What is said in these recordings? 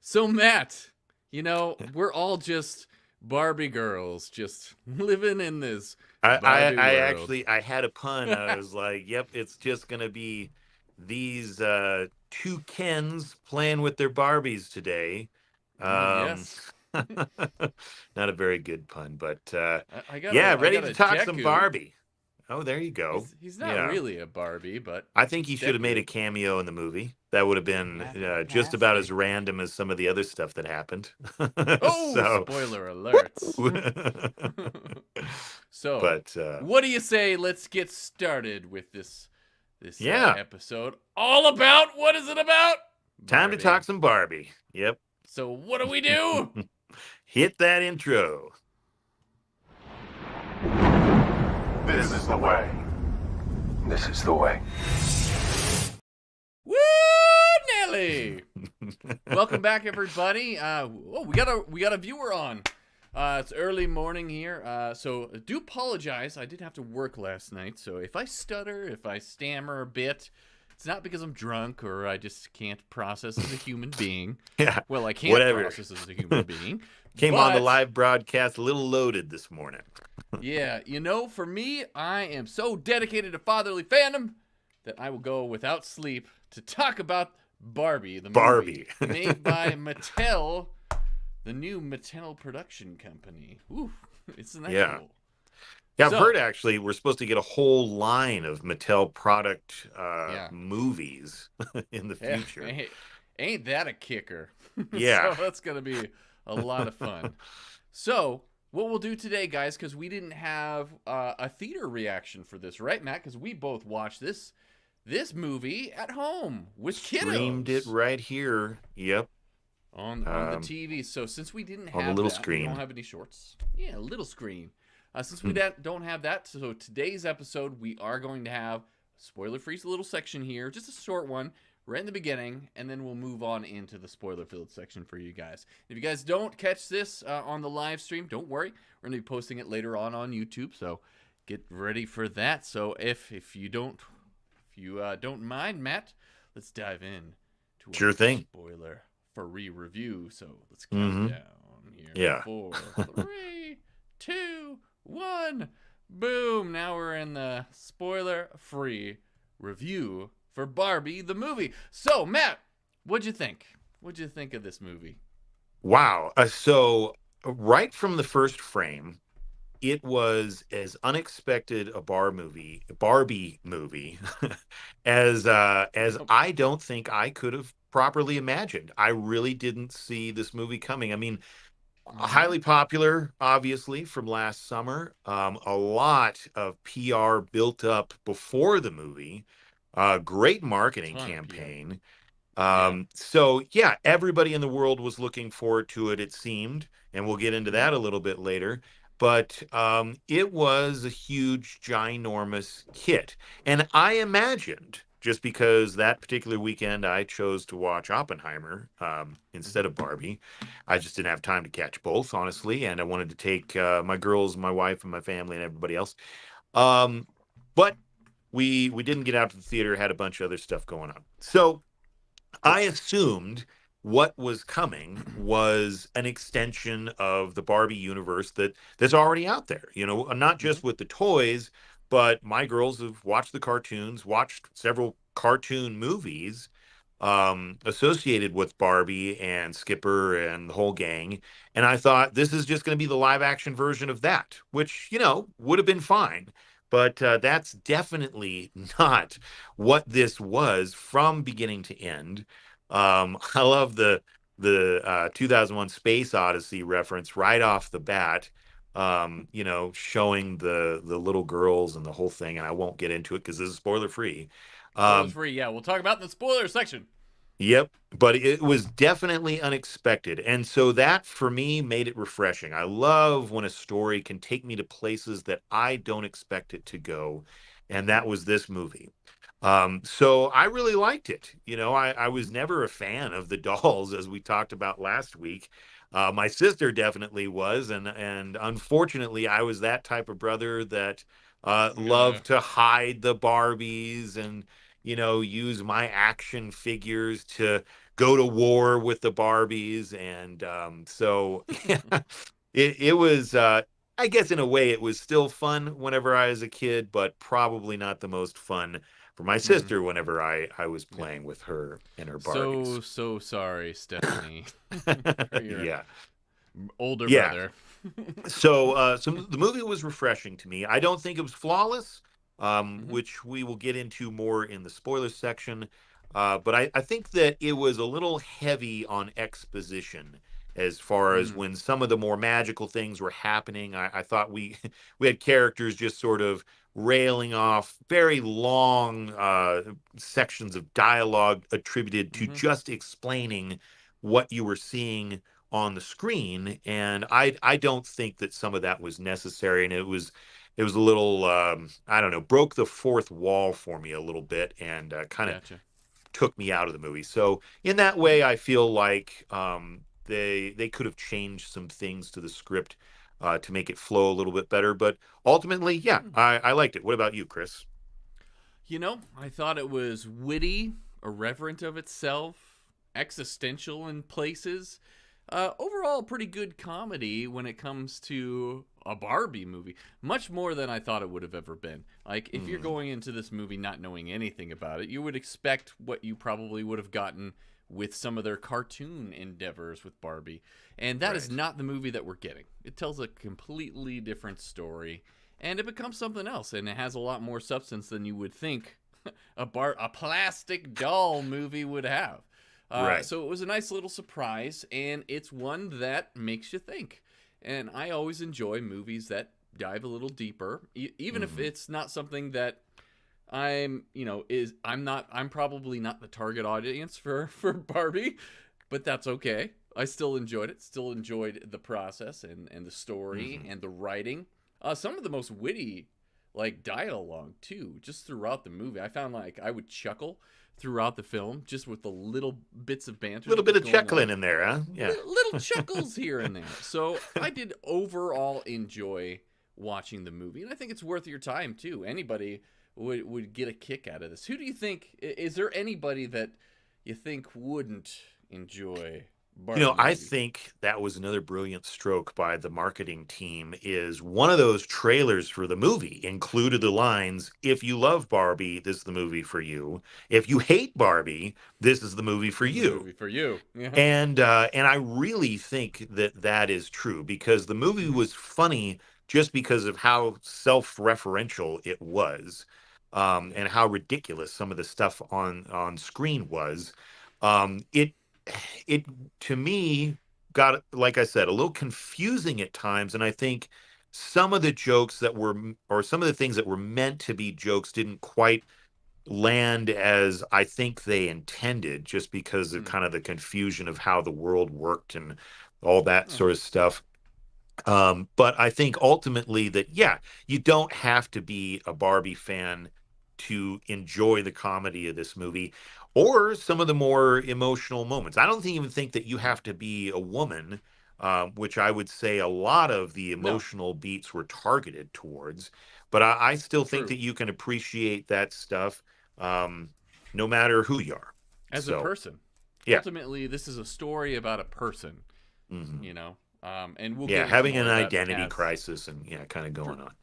So Matt, we're all just Barbie girls, just living in this I, I, Barbie I world. actually I had a pun. I was like, "Yep, it's just gonna be these two Kens playing with their Barbies today." Um, Yes, Not a very good pun, but I got yeah, a I ready got to a talk some Jakku. Barbie. Oh, there you go. He's not Yeah, really a Barbie, but I think it's he should have made a Deku. cameo in the movie. That would have been just about as Nasty. random as some of the other stuff that happened. Oh, So, spoiler alert. woo! So, But what do you say? Let's get started with this yeah. episode. All about what is it about? Time to talk Barbie. some Barbie. Yep. So what do we do? Hit that intro. This is the way. This is the way. Woo, Nelly! Welcome back, everybody. We got a viewer on. It's early morning here, so do apologize. I did have to work last night, so if I stutter, if I stammer a bit, it's not because I'm drunk or I just can't process as a human being. Yeah. Well, I can't Whatever. process as a human being. Came on the But live broadcast a little loaded this morning. yeah, for me, I am so dedicated to fatherly fandom that I will go without sleep to talk about Barbie, the movie Barbie. made by Mattel, the new Mattel production company. Ooh, isn't that Yeah. cool? Yeah, I've So, heard actually we're supposed to get a whole line of Mattel product yeah, movies in the yeah, future. ain't that a kicker? Yeah. So that's gonna be a lot of fun. So, what we'll do today, guys, because we didn't have a theater reaction for this, right, Matt? Because we both watched this movie at home with Streamed it kiddos right here. Yep. on the TV. So since we didn't On the have little that, we don't screen. have any shorts. Yeah, little screen. Since we don't have that, so today's episode we are going to have spoiler-free little section here, just a short one right in the beginning, and then we'll move on into the spoiler-filled section for you guys. If you guys don't catch this on the live stream, don't worry. We're going to be posting it later on YouTube, so get ready for that. So if you don't mind, Matt, let's dive in to Sure our thing. spoiler-free review. So let's count Mm-hmm. down here. Yeah. 4, 3, 2, 1. Boom. Now we're in the spoiler-free review for Barbie the movie. So, Matt, what'd you think? What'd you think of this movie? Wow. So right from the first frame, it was as unexpected a Barbie movie, as Oh, I don't think I could have properly imagined. I really didn't see this movie coming. I mean, mm-hmm. highly popular, obviously, from last summer. A lot of PR built up before the movie. Great marketing Ton of PR. campaign. Yeah. So yeah, everybody in the world was looking forward to it, it seemed, and we'll get into Mm-hmm. that a little bit later. But it was a huge, ginormous hit. And I imagined, just because that particular weekend I chose to watch Oppenheimer instead of Barbie, I just didn't have time to catch both, honestly. And I wanted to take my girls, my wife, and my family, and everybody else. Um, but we didn't get out to the theater, had a bunch of other stuff going on. So I assumed what was coming was an extension of the Barbie universe that's already out there. Not Mm-hmm. just with the toys, but my girls have watched the cartoons, watched several cartoon movies associated with Barbie and Skipper and the whole gang. And I thought this is just going to be the live action version of that, which, would have been fine. But that's definitely not what this was from beginning to end. I love the 2001 Space Odyssey reference right off the bat. Showing the little girls and the whole thing, and I won't get into it because this is spoiler free. Spoilers Um, free. Yeah, we'll talk about it in the spoiler section. Yep, but it was definitely unexpected. And so that for me made it refreshing. I love when a story can take me to places that I don't expect it to go. And Mm-hmm. that was this movie. So I really liked it. I was never a fan of the dolls, as we talked about last week. My sister definitely was, and unfortunately, I was that type of brother that Yeah. loved to hide the Barbies and use my action figures to go to war with the Barbies. And so it was, I guess in a way, it was still fun whenever I was a kid, but probably not the most fun for my Mm, sister whenever I was yeah. playing with her and her Barbies. So sorry, Stephanie, for your Yeah. older Yeah. brother. So the movie was refreshing to me. I don't think it was flawless, Hmm. which we will get into more in the spoiler section. But I think that it was a little heavy on exposition as far as Mm, when some of the more magical things were happening. I thought we we had characters just sort of railing off very long sections of dialogue attributed to hmm. just explaining what you were seeing on the screen, and I don't think that some of that was necessary, and it was a little I don't know, broke the fourth wall for me a little bit, and kind of Gotcha. took me out of the movie. So in that Hmm. way, I feel like they could have changed some things to the script to make it flow a little bit better, but ultimately, yeah, Hmm. I liked it. What about you, Chris? I thought it was witty, irreverent of itself, existential in places. Overall, pretty good comedy when it comes to a Barbie movie. Much more than I thought it would have ever been. Like, if you're Hmm. going into this movie not knowing anything about it, you would expect what you probably would have gotten with some of their cartoon endeavors with Barbie. And that is Right. not the movie that we're getting. It tells a completely different story, and it becomes something else, and it has a lot more substance than you would think a plastic doll movie would have. Right. So it was a nice little surprise, and it's one that makes you think. And I always enjoy movies that dive a little deeper, even if Hmm. it's not something that I'm probably not the target audience for Barbie, but that's okay. I still enjoyed it. Still enjoyed the process and the story Hmm. and the writing. Some of the most witty like dialogue too, just throughout the movie. I found like I would chuckle throughout the film just with the little bits of banter Little that bit was of going chuckling on. in there, huh? Yeah. Little chuckles here and there. So I did overall enjoy watching the movie, and I think it's worth your time too. Anybody would get a kick out of this. Who do you think? Is there anybody that you think wouldn't enjoy Barbie I movie? think that was another brilliant stroke by the marketing team is one of those trailers for the movie included the lines, if you love Barbie, this is the movie for you. If you hate Barbie, this is the movie for This is the you. movie for you. Yeah. And I really think that that is true because the movie Hmm. was funny just because of how self-referential it was, Yeah. and how ridiculous some of the stuff on screen was. It it to me got, like I said, a little confusing at times, and I think some of the jokes that were or some of the things that were meant to be jokes didn't quite land as I think they intended, just because of Hmm. kind of the confusion of how the world worked and all that Oh, sort of stuff. But I think ultimately that, yeah, you don't have to be a Barbie fan to enjoy the comedy of this movie or some of the more emotional moments. I don't even think that you yeah. have to be a woman, which I would say a lot of the No, emotional beats were targeted towards. But I still think true. that you can appreciate that stuff, um, no matter who you are. As a So, person, yeah. ultimately, this is a story about a person. Hmm. You know, and we'll Yeah. get into Having an more of that identity as crisis and, yeah, kind of true. going on.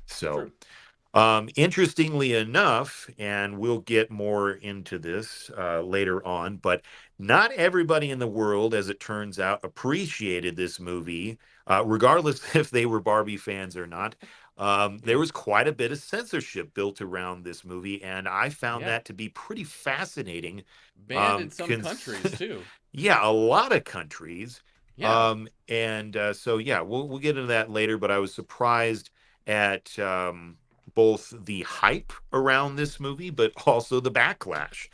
So, True. interestingly enough, and we'll get more into this later on, but not everybody in the world, as it turns out, appreciated this movie, regardless if they were Barbie fans or not. There Yeah. was quite a bit of censorship built around this movie, and I found Yeah. that to be pretty fascinating. Banned in some Cons countries too. Yeah, a lot of countries. Yeah. And so yeah, we'll get into that later, but I was surprised at both the hype around this movie, but also the backlash.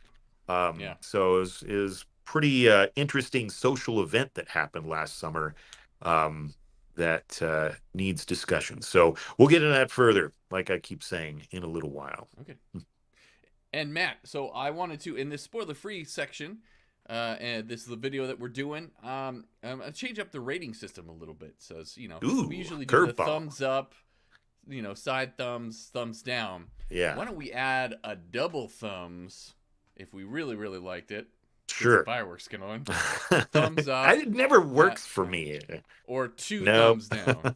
Yeah. So it was pretty interesting social event that happened last summer, that needs discussion. So we'll get into that further, like I keep saying, in a little while. Okay. And Matt, so I wanted to in this spoiler-free section, and this is the video that we're doing. Change up the rating system a little bit. So we Ooh, usually do the curveball. thumbs up, side thumbs, thumbs down. Yeah. Why don't we add a double thumbs if we really, really liked it? Sure. Fireworks going on. Thumbs up. It never works for me. Or 2 Nope. thumbs down.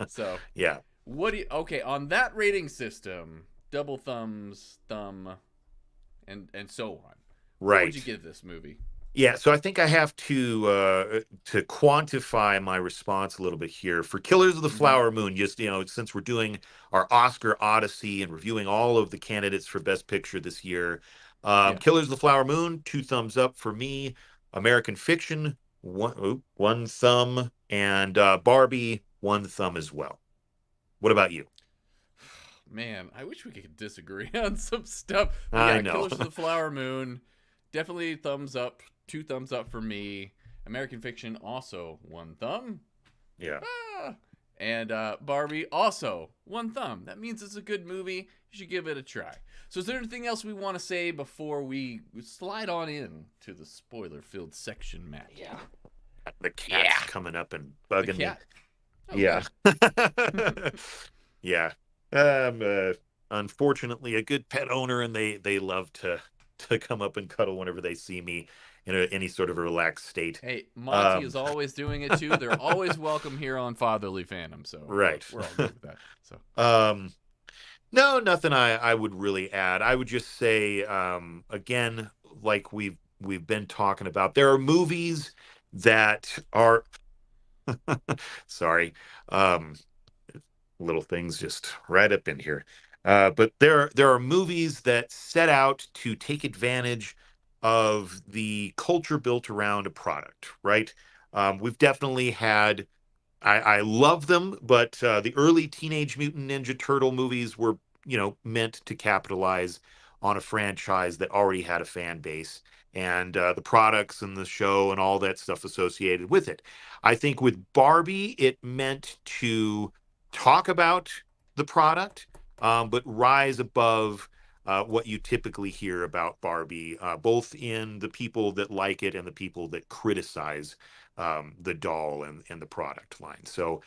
So yeah. what do you? Okay, on that rating system, double thumbs, thumb, and so on. Right. What would you give this movie? Yeah, so I think I have to quantify my response a little bit here. For Killers of the Flower Moon, just since we're doing our Oscar Odyssey and reviewing all of the candidates for Best Picture this year, Killers of the Flower Moon, 2 thumbs up for me. American Fiction, one thumb, and Barbie, 1 thumb as well. What about you? Man, I wish we could disagree on some stuff. But I yeah, know. Killers of the Flower Moon, definitely thumbs up. 2 thumbs up for me. American Fiction, also 1 thumb. Yeah. And Barbie, also 1 thumb. That means it's a good movie. You should give it a try. So is there anything else we want to say before we slide on in to the spoiler-filled section, Matt? Yeah. The cat's coming up and bugging me. Okay. Yeah. Yeah. Unfortunately, a good pet owner, and they love to come up and cuddle whenever they see me in any sort of a relaxed state. Hey, Monty is always doing it too. They're always welcome here on Fatherly Fandom. So right, we're all good with that. So no, nothing I would really add. I would just say again, like we've been talking about, there are movies that are sorry, little things just right up in here. But there are movies that set out to take advantage of the culture built around a product, right? We've definitely had, I love them, but the early Teenage Mutant Ninja Turtle movies were, meant to capitalize on a franchise that already had a fan base and the products and the show and all that stuff associated with it. I think with Barbie, it meant to talk about the product, but rise above what you typically hear about Barbie, both in the people that like it and the people that criticize the doll and the product line. So,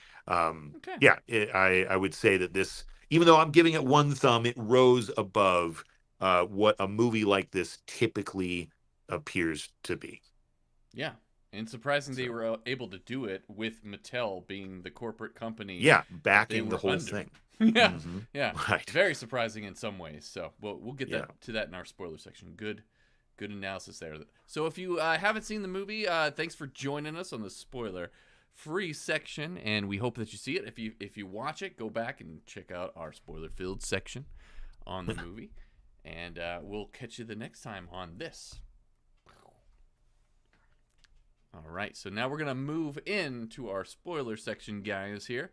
yeah, I would say that this, even though I'm giving it 1 thumb, it rose above what a movie like this typically appears to be. Yeah. And surprising they were able to do it with Mattel being the corporate company. Yeah, backing the whole thing. Yeah, yeah, right. Very surprising in some ways. So we'll get to that in our spoiler section. Good analysis there. So if you haven't seen the movie, thanks for joining us on the spoiler-free section, and we hope that you see it. If you watch it, go back and check out our spoiler-filled section on the movie, and we'll catch you the next time on this. All right, so now we're gonna move into our spoiler section, guys. Here.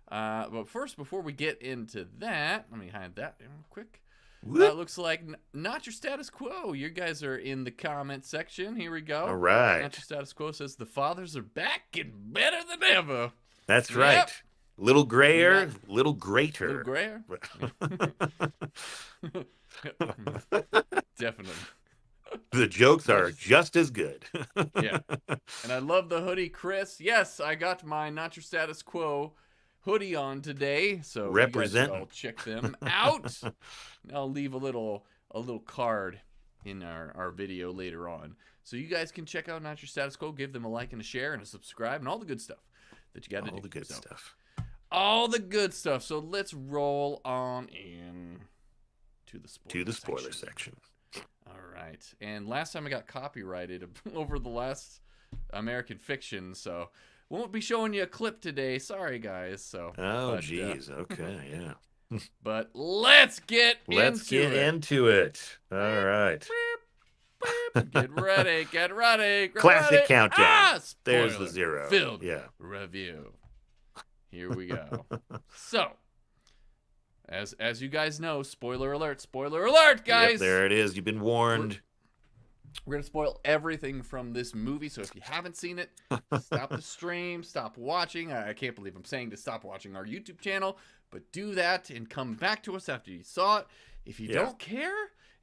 But first, before we get into that, let me hide that real quick. Looks like Not Your Status Quo. You guys are in the comment section. Here we go. All right. Not Your Status Quo says the fathers are back and better than ever. That's right. Little grayer, little greater. Little grayer? Definitely. The jokes are just as good. Yeah. And I love the hoodie, Chris. Yes, I got my Not Your Status Quo hoodie on today, so represent. I'll check them out. I'll leave a little card in our video later on, so you guys can check out Not Your Status Quo, give them a like and a share and a subscribe and all the good stuff that you got to do. All the good stuff. All the good stuff. So let's roll on in to the spoiler section. All right. And last time I got copyrighted over the last American Fiction, so won't be showing you a clip today. Sorry, guys. So. Oh, geez. Okay, yeah. But let's get into it. All right. Get ready. Classic countdown. Spoiler There's the 0. Filled Yeah. review. Here we go. So, as you guys know, spoiler alert, guys. Yep, there it is. You've been warned. We're going to spoil everything from this movie, so if you haven't seen it, stop the stream, stop watching. I can't believe I'm saying to stop watching our YouTube channel, but do that and come back to us after you saw it. If you don't care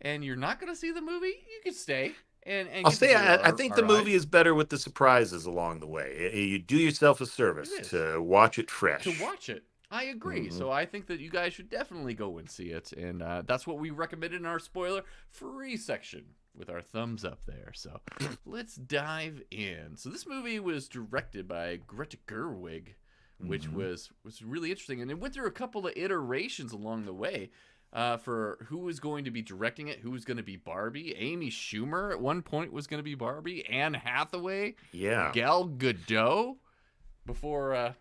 and you're not going to see the movie, you can stay. And I'll say I think the movie is better with the surprises along the way. You do yourself a service to watch it fresh. To watch it. I agree. Mm-hmm. So I think that you guys should definitely go and see it. And that's what we recommended in our spoiler-free section with our thumbs up there. So let's dive in. So this movie was directed by Greta Gerwig, which was really interesting. And it went through a couple of iterations along the way for who was going to be directing it, who was going to be Barbie. Amy Schumer at one point was going to be Barbie. Anne Hathaway. Yeah. Gal Gadot. Before...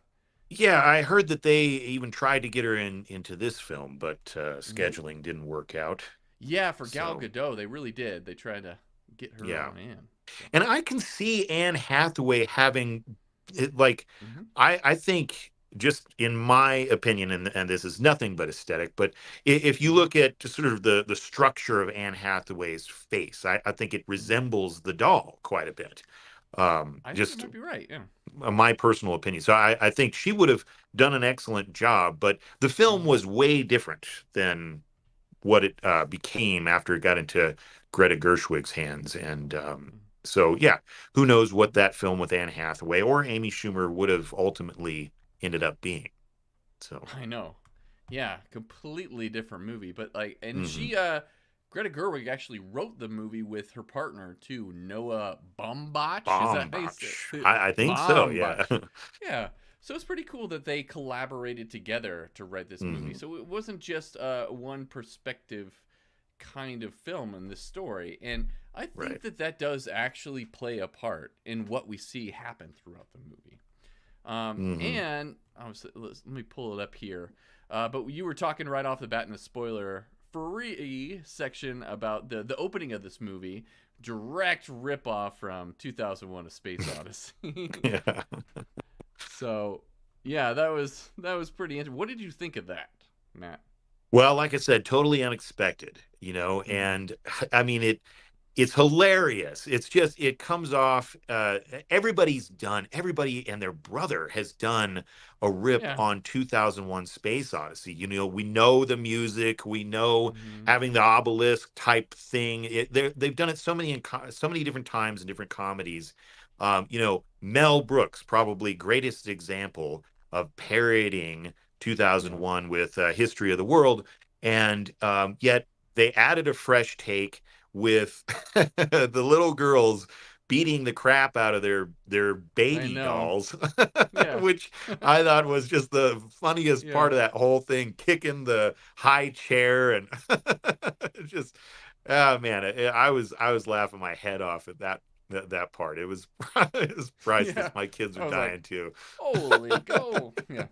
Yeah, I heard that they even tried to get her into this film, but scheduling didn't work out. Yeah, for Gal Gadot, they really did. They tried to get her on in. So. And I can see Anne Hathaway having, like, I think, just in my opinion, and this is nothing but aesthetic, but if you look at just sort of the structure of Anne Hathaway's face, I think it resembles the doll quite a bit. I think you might be right, yeah. My personal opinion. So I think she would have done an excellent job, but the film was way different than what it became after it got into Greta Gerwig's hands. And so, yeah, who knows what that film with Anne Hathaway or Amy Schumer would have ultimately ended up being. So I know. Yeah, completely different movie. But like, and she Greta Gerwig actually wrote the movie with her partner too, Noah Baumbach. I think so, yeah. Yeah. So it's pretty cool that they collaborated together to write this movie. So it wasn't just one perspective kind of film in this story. And I think that does actually play a part in what we see happen throughout the movie. And let me pull it up here. But you were talking right off the bat in the spoiler-free section about the opening of this movie, direct ripoff from 2001: A Space Odyssey. Yeah. So, yeah, that was pretty interesting. What did you think of that, Matt? Well, like I said, totally unexpected, and I mean, it's hilarious. It's just, it comes off, everybody and their brother has done a rip on 2001: Space Odyssey. We know the music, we know having the obelisk type thing. They've done it so many different times in different comedies. Mel Brooks, probably greatest example of parodying 2001 with History of the World, and yet they added a fresh take with the little girls beating the crap out of their baby dolls, which I thought was just the funniest part of that whole thing, kicking the high chair and just, oh man, I was laughing my head off at that part. It was priceless. My kids were dying too. Holy go. Yeah.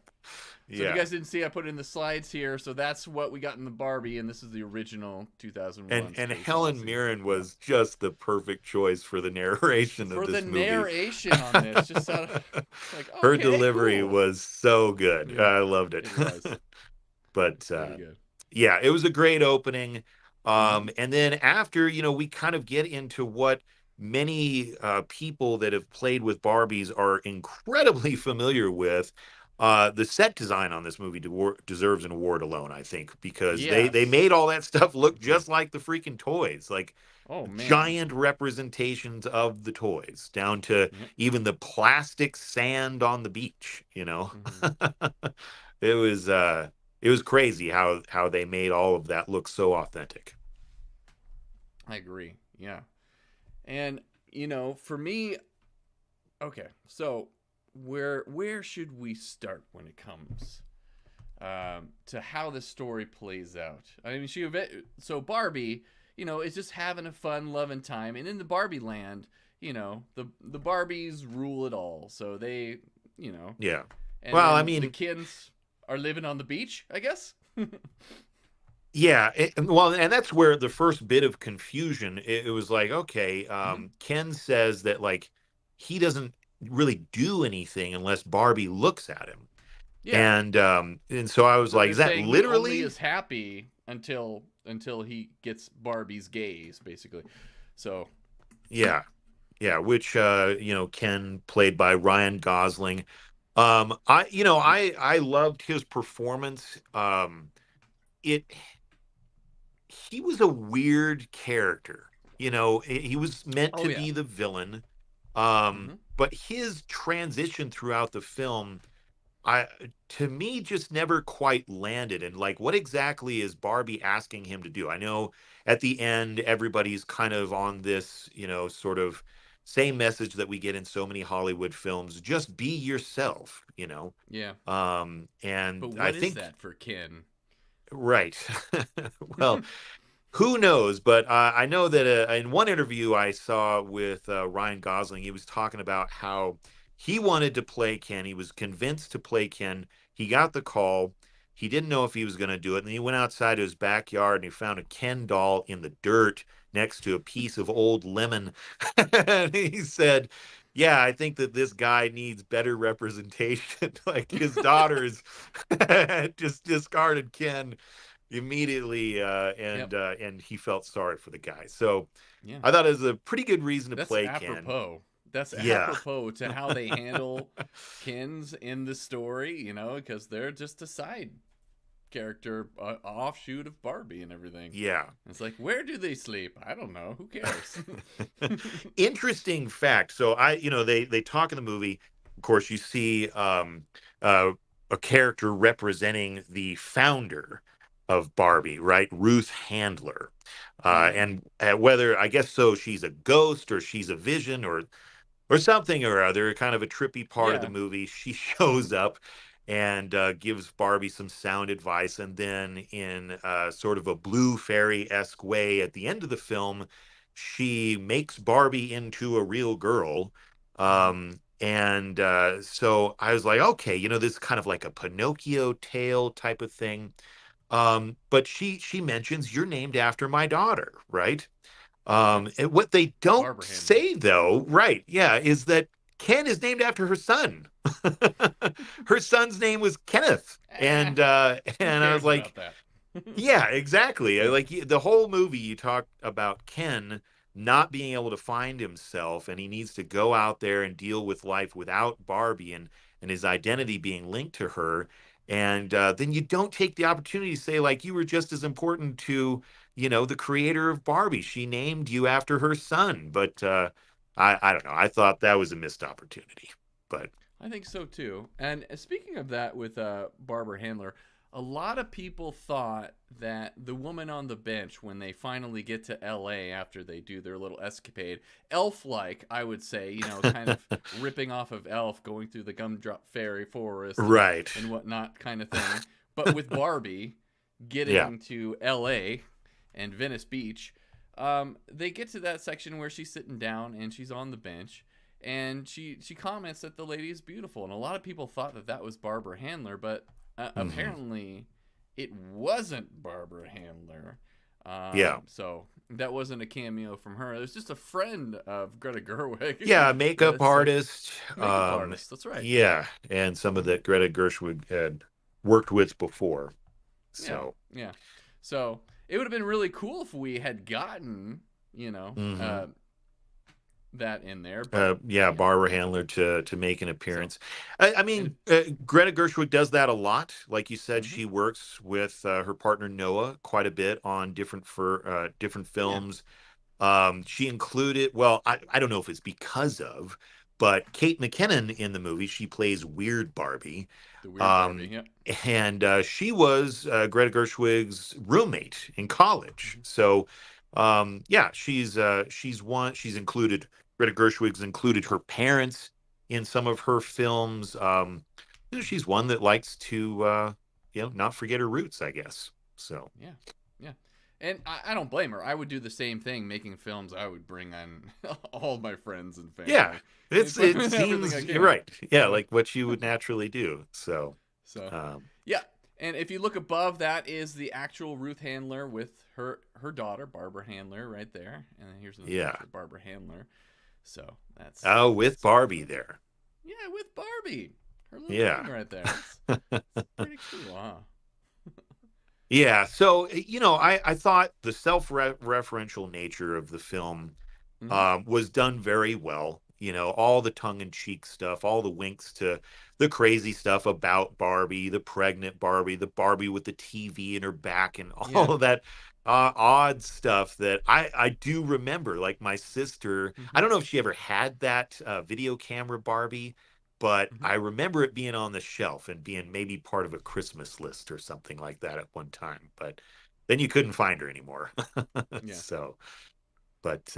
So if you guys didn't see, I put it in the slides here. So that's what we got in the Barbie, and this is the original 2001. And Helen Mirren was just the perfect choice for the narration of this movie. For the narration on this, just like, her delivery was so good. I loved it. It was. But yeah, it was a great opening. And then after, we kind of get into what many people that have played with Barbies are incredibly familiar with. The set design on this movie deserves an award alone, I think, because they made all that stuff look just like the freaking toys, like giant representations of the toys, down to even the plastic sand on the beach. It was crazy how they made all of that look so authentic. I agree. Yeah. And, for me, okay, so where should we start when it comes to how the story plays out? I mean, so Barbie, is just having a fun, loving time. And in the Barbieland, the Barbies rule it all. So they, Yeah. And well, I mean, the kids are living on the beach, I guess. Yeah, and that's where the first bit of confusion, it was like, okay, Ken says that, like, he doesn't really do anything unless Barbie looks at him. Yeah. And so I was like, is that literally? He only is happy until he gets Barbie's gaze, basically. So yeah, which Ken, played by Ryan Gosling. I loved his performance. He was a weird character. He was meant to be the villain. But his transition throughout the film I to me just never quite landed. And like, what exactly is Barbie asking him to do? I know at the end everybody's kind of on this, sort of same message that we get in so many Hollywood films: just be yourself. Yeah. But And I what is think, that for Ken? right. Well, who knows? But I know that in one interview I saw with Ryan Gosling, he was talking about how he wanted to play Ken. He was convinced to play Ken. He got the call. He didn't know if he was going to do it. And he went outside to his backyard and he found a Ken doll in the dirt next to a piece of old lemon. And he said, "Yeah, I think that this guy needs better representation." Like, his daughters just discarded Ken immediately, Yep. and he felt sorry for the guy. So Yeah. I thought it was a pretty good reason to That's play Ken. apropos. That's Yeah. apropos to how they handle Kens in the story, because they're just a side character, offshoot of Barbie and everything. Yeah. It's like, where do they sleep? I don't know. Who cares? Interesting fact. So they talk in the movie. Of course, you see a character representing the founder of Barbie, right? Ruth Handler. Yeah. And whether, I guess so, she's a ghost or she's a vision or something or other, kind of a trippy part of the Yeah. movie. She shows up and gives Barbie some sound advice. And then, in sort of a blue fairy-esque way, at the end of the film, she makes Barbie into a real girl. Mm-hmm. And so I was like, okay, this is kind of like a Pinocchio tale type of thing. But she mentions, "You're named after my daughter," right? Yeah. And what they don't Barbara Handler. say, though, right, yeah, is that Ken is named after her son. Her son's name was Kenneth. Ah, And I was cares like, about that? yeah, exactly. Like, the whole movie, you talk about Ken not being able to find himself, and he needs to go out there and deal with life without Barbie, and his identity being linked to her. And then you don't take the opportunity to say, like, you were just as important to, the creator of Barbie. She named you after her son. But I don't know. I thought that was a missed opportunity. But I think so too. And speaking of that, with Barbara Handler, a lot of people thought that the woman on the bench, when they finally get to L.A. after they do their little escapade, Elf-like, I would say, kind of ripping off of Elf, going through the Gumdrop Fairy Forest right. and whatnot, kind of thing. But with Barbie Yeah. getting to L.A. and Venice Beach, they get to that section where she's sitting down and she's on the bench. And she comments that the lady is beautiful, and a lot of people thought that that was Barbara Handler, but apparently it wasn't Barbara Handler. Yeah. So that wasn't a cameo from her. It was just a friend of Greta Gerwig. Yeah, makeup artist. Makeup artist. That's right. Yeah, and some of that Greta Gerwig had worked with before. So yeah. So it would have been really cool if we had gotten, that in there. But, Barbara Handler to make an appearance. I mean, Greta Gerwig does that a lot. Like you said, she works with her partner Noah quite a bit on different films. She included, well, I don't know if it's because of, but Kate McKinnon in the movie, she plays Weird Barbie. The Weird Barbie, yeah. And she was Greta Gerwig's roommate in college. So she's included, Greta Gerwig's included her parents in some of her films. She's one that likes to not forget her roots, I guess. So yeah. And I don't blame her. I would do the same thing making films. I would bring on all my friends and family. Yeah, it seems you're right. Yeah, like what you would naturally do. So yeah. And if you look above, that is the actual Ruth Handler with her daughter, Barbara Handler, right there. And then here's another picture of Barbara Handler. So that's with Barbie there. Yeah, with Barbie. Her little thing right there. It's pretty cool, huh? Yeah, so I thought the self-referential nature of the film was done very well. All the tongue-in-cheek stuff, all the winks to the crazy stuff about Barbie, the pregnant Barbie, the Barbie with the TV in her back, and all of that odd stuff that I do remember. Like, my sister, I don't know if she ever had that video camera Barbie, but Mhm. I remember it being on the shelf and being maybe part of a Christmas list or something like that at one time. But then you couldn't find her anymore. Yeah. So, but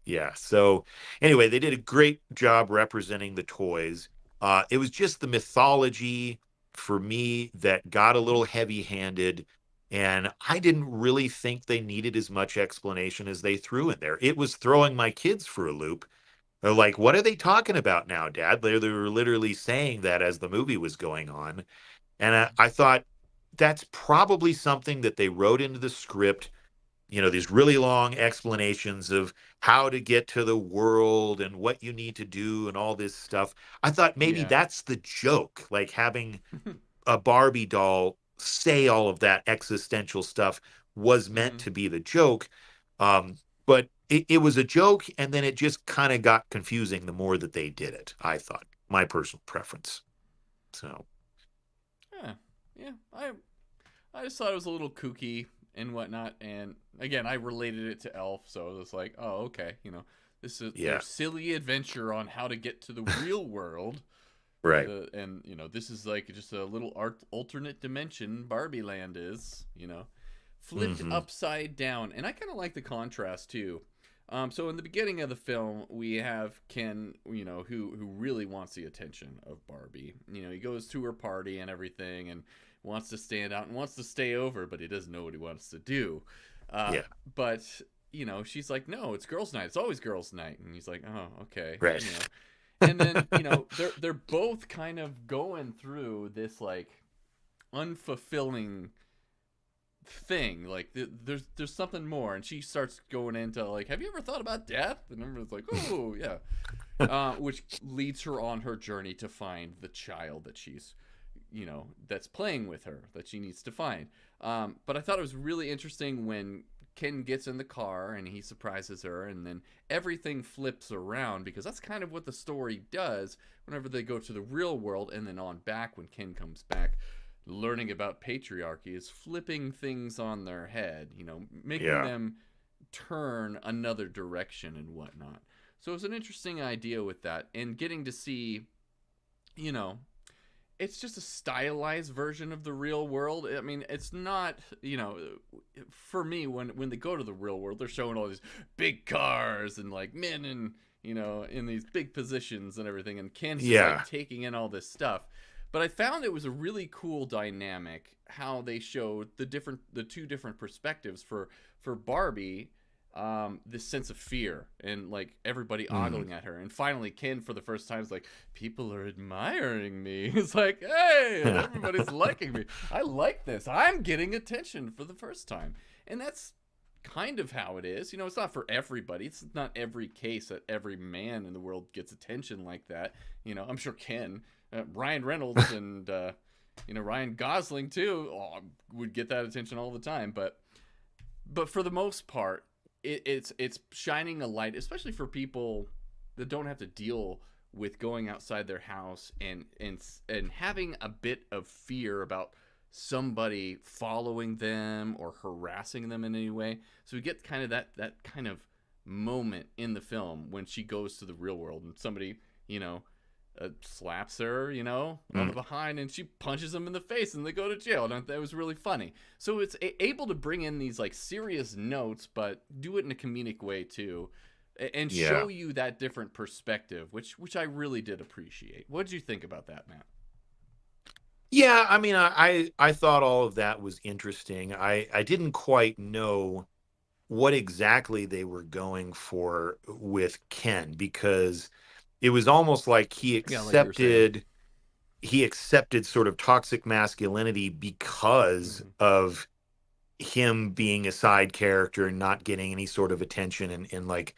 yeah. So anyway, they did a great job representing the toys. It was just the mythology for me that got a little heavy-handed, and I didn't really think they needed as much explanation as they threw in there. It was throwing my kids for a loop. They're like, "What are they talking about now, Dad?" They were literally saying that as the movie was going on, and I thought that's probably something that they wrote into the script, these really long explanations of how to get to the world and what you need to do and all this stuff. I thought maybe Yeah. that's the joke, like having a Barbie doll say all of that existential stuff was meant Mhm. to be the joke. But it was a joke, and then it just kind of got confusing the more that they did it, I thought. My personal preference. So, Yeah. Yeah. I just thought it was a little kooky and whatnot, and again, I related it to Elf, so it was like, oh, okay, this is their yeah, silly adventure on how to get to the real world. right. And this is like just a little alternate dimension. Barbieland is, flipped Hmm. upside down, and I kind of like the contrast too. So in the beginning of the film, we have Ken, who really wants the attention of Barbie. He goes to her party and everything, and wants to stand out and wants to stay over, but he doesn't know what he wants to do. Yeah, But she's like, no, it's girls' night. It's always girls' night, and he's like, oh, okay, right. And then they're both kind of going through this like unfulfilling thing. Like there's something more, and she starts going into like, have you ever thought about death? And everyone's like, oh yeah, which leads her on her journey to find the child that she's that's playing with her that she needs to find. But I thought it was really interesting when Ken gets in the car and he surprises her, and then everything flips around, because that's kind of what the story does whenever they go to the real world, and then on back when Ken comes back. Learning about patriarchy is flipping things on their head, making Yeah. them turn another direction and whatnot. So it's an interesting idea with that, and getting to see, you know, it's just a stylized version of the real world. I mean, it's not, for me, when they go to the real world, they're showing all these big cars and like men and, in these big positions and everything. And Ken's just like Yeah. taking in all this stuff. But I found it was a really cool dynamic how they showed the two different perspectives for Barbie, this sense of fear and like everybody Mm. ogling at her, and finally Ken for the first time is like, people are admiring me. It's like, hey, everybody's liking me. I like this. I'm getting attention for the first time, and that's kind of how it is. It's not for everybody. It's not every case that every man in the world gets attention like that. I'm sure Ken, Ryan Reynolds, and Ryan Gosling too, would get that attention all the time. But for the most part, it's shining a light, especially for people that don't have to deal with going outside their house and having a bit of fear about somebody following them or harassing them in any way. So we get kind of that kind of moment in the film when she goes to the real world and somebody, slaps her, on the Mm. behind, and she punches him in the face, and they go to jail. And that was really funny. So it's able to bring in these like serious notes, but do it in a comedic way too, and Yeah. show you that different perspective, which I really did appreciate. What did you think about that, Matt? Yeah, I mean, I thought all of that was interesting. I didn't quite know what exactly they were going for with Ken, because it was almost like Yeah, like you were saying. he accepted sort of toxic masculinity because Mm-hmm. of him being a side character and not getting any sort of attention, and like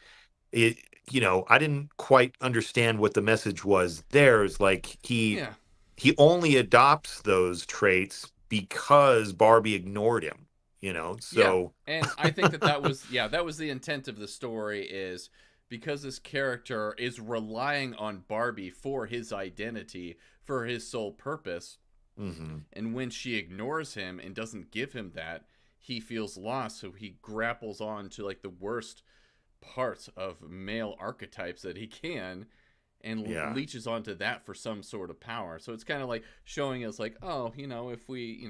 it, I didn't quite understand what the message was there. It's like Yeah. he only adopts those traits because Barbie ignored him, Yeah, so and I think that was the intent of the story, is because this character is relying on Barbie for his identity, for his sole purpose, mhm, and when she ignores him and doesn't give him that, he feels lost, so he grapples on to like the worst parts of male archetypes that he can, and Yeah. leeches onto that for some sort of power. So it's kind of like showing us like, oh, if we,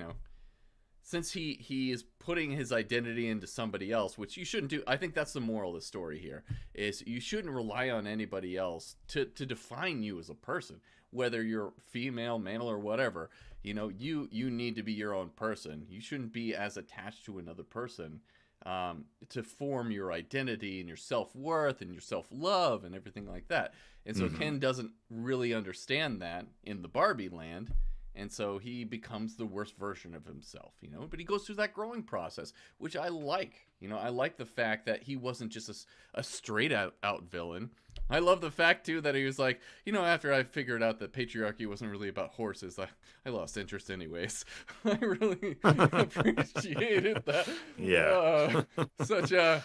since he is putting his identity into somebody else, which you shouldn't do. I think that's the moral of the story here, is you shouldn't rely on anybody else to define you as a person, whether you're female, male, or whatever. You need to be your own person. You shouldn't be as attached to another person to form your identity and your self-worth and your self-love and everything like that. And so Ken doesn't really understand that in the Barbie land. And so he becomes the worst version of himself, but he goes through that growing process, which I like. I like the fact that he wasn't just a straight out villain. I love the fact, too, that he was like, after I figured out that patriarchy wasn't really about horses, I lost interest anyways. I really appreciated that. Yeah. Such a